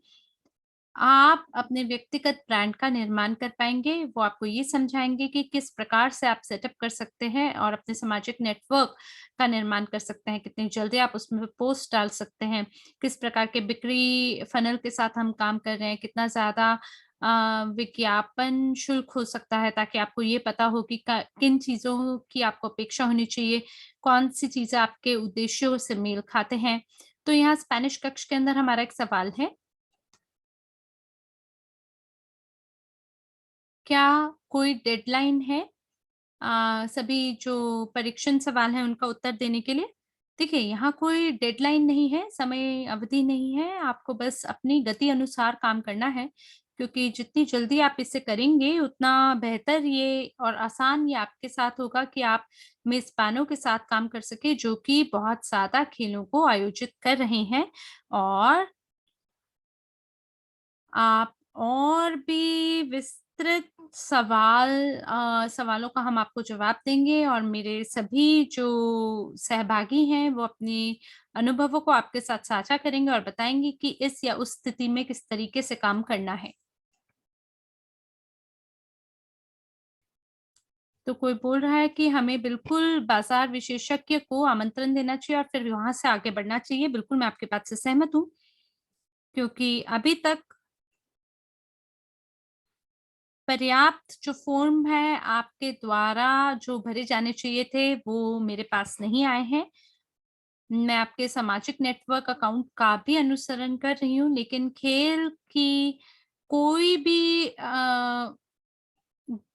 आप अपने व्यक्तिगत ब्रांड का निर्माण कर पाएँगे। वो आपको ये समझाएँगे कि किस प्रकार से आप सेटअप कर सकते हैं और अपने सामाजिक नेटवर्क का निर्माण कर सकते हैं, कितनी जल्दी आप उसमें पोस्ट डाल सकते हैं, किस प्रकार के बिक्री फ़नल के साथ हम काम कर रहे हैं, कितना ज़्यादा विज्ञापन शुल्क हो सकता है ताकि आपको ये पता हो कि क किन चीज़ों की आपको अपेक्षा होनी चाहिए, कौन-सी चीज़ें आपके उद्देश्यों से मेल खाते हैं। तो यहाँ स्पेनिश कक्ष के अंदर हमारा एक सवाल है क्या कोई डेडलाइन है सभी जो परीक्षण सवाल हैं उनका उत्तर देने के लिए? देखिए, यहाँ कोई डेडलाइन नहीं है, समय अवधि नहीं है, आपको बस अपनी गति अनुसार काम करना है, क्योंकि जितनी जल्दी आप इसे करेंगे उतना बेहतर ये और आसान ये आपके साथ होगा कि आप मेज़बानों के साथ काम कर सकें जो कि बहुत ज़्यादा खेलों को आयोजित कर रहे हैं और आप और भी विस्तृत सवालों का हम आपको जवाब देंगे और मेरे सभी जो सहभागी हैं, वो अपने अनुभवों को आपके साथ साझा करेंगे और बताएँगे कि इस या उस स्थिति में किस तरीके से काम करना है। तो कोई बोल रहा है कि हमें बिल्कुल बाज़ार विशेषज्ञ को आमंत्रण देना चाहिए और फिर वहाँ से आगे बढ़ना चाहिए। बिल्कुल, मैं आपकी बात से सहमत हूँ, क्योंकि अभी तक पर्याप्त जो फ़ॉर्म है आपके द्वारा जो भरे जाने चाहिए थे, वो मेरे पास नहीं आए हैं। मैं आपके सामाजिक नेटवर्क अकाउंट का भी अनुसरण कर रही हूँ, लेकिन खेल की कोई भी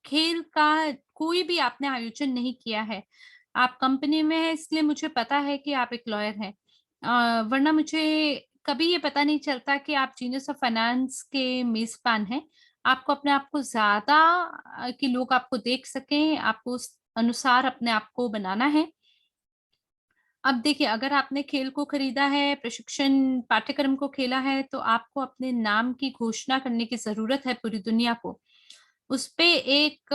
खेल का कोई भी आपने आयोजन नहीं किया है। आप कंपनी में हैं इसलिए मुझे पता है कि आप एक लॉयर हैं। वरना मुझे कभी ये पता नहीं चलता कि आप जीनियस ऑफ फाइनेंस के मेज़बान हैं। आपको अपने आप को ज़्यादा कि लोग आपको देख सकें, आपको उस अनुसार अपने आप को बनाना है। अब देखिए, अगर आपने खेल को खरीदा है, प्रशिक्षण पाठ्यक्रम को खेला है, तो आपको अपने नाम की घोषणा करने की ज़रूरत है पूरी दुनिया को। उसपे एक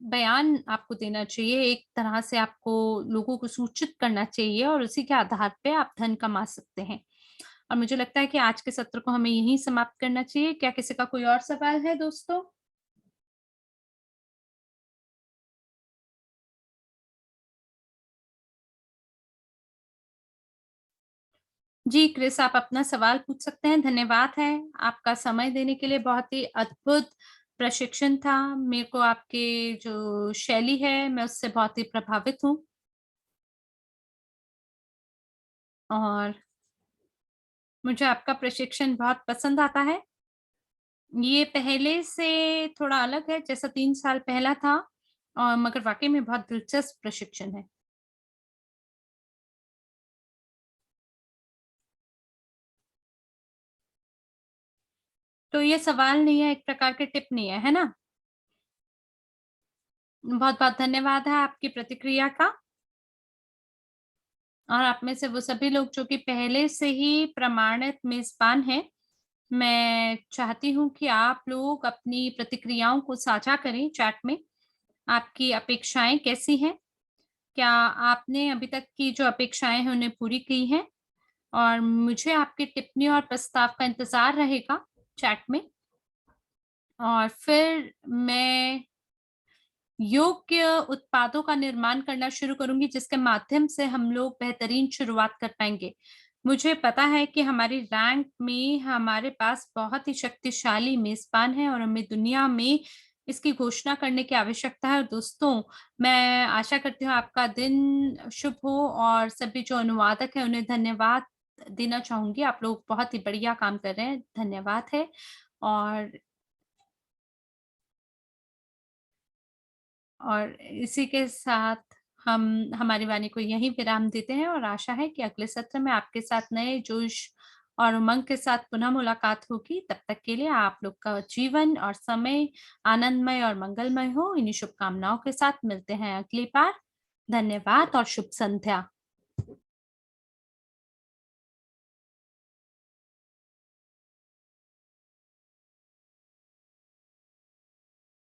बयान आपको देना चाहिए, एक तरह से आपको लोगों को सूचित करना चाहिए और उसी के आधार पे आप धन कमा सकते हैं। और मुझे लगता है कि आज के सत्र को हमें यहीं समाप्त करना चाहिए। क्या किसी का कोई और सवाल है दोस्तों? जी, क्रिस आप अपना सवाल पूछ सकते हैं, धन्यवाद है। आपका समय देने के लिए बहुत ही अद्भुत प्रशिक्षण था। मेरे को आपके जो शैली है, मैं उससे बहुत ही प्रभावित हूँ और मुझे आपका प्रशिक्षण बहुत पसंद आता है। ये पहले से थोड़ा अलग है, जैसा 3 साल पहला था मगर वाक़ई में बहुत दिलचस्प प्रशिक्षण है। तो ये सवाल नहीं है, एक प्रकार की टिप्पणी है ना? बहुत-बहुत धन्यवाद है आपकी प्रतिक्रिया का और आप में से वो सभी लोग जो कि पहले से ही प्रमाणित मेज़बान हैं, मैं चाहती हूँ कि आप लोग अपनी प्रतिक्रियाओं को साझा करें चैट में। आपकी अपेक्षाएँ कैसी हैं? क्या आपने अभी तक की जो अपेक्षाएँ हैं, उन्हें पूरी की हैं? और मुझे आपकी टिप्पणी और प्रस्ताव का इंतज़ार रहेगा चैट में और फिर मैं योग्य उत्पादों का निर्माण करना शुरू करूँगी, जिसके माध्यम से हम लोग बेहतरीन शुरुआत कर पाएँगे। मुझे पता है कि हमारी रैंक में हमारे पास बहुत ही शक्तिशाली मेज़बान है और हमें दुनिया में इसकी घोषणा करने की आवश्यकता है। और दोस्तों, मैं आशा करती हूँ आपका दिन शुभ हो और सभी जो अनुवादक हैं, उन्हें धन्यवाद देना चाहूँगी। आप लोग बहुत ही बढ़िया काम कर रहे हैं, धन्यवाद है। और इसी के साथ हम हमारी वाणी को यहीं विराम देते हैं और आशा है कि अगले सत्र में आपके साथ नए जोश और उमंग के साथ पुनः मुलाकात होगी। तब तक के लिए आप लोग का जीवन और समय आनंदमय और मंगलमय हो। इन्हीं शुभकामनाओं के साथ मिलते हैं अगली बार। धन्यवाद और शुभ संध्या।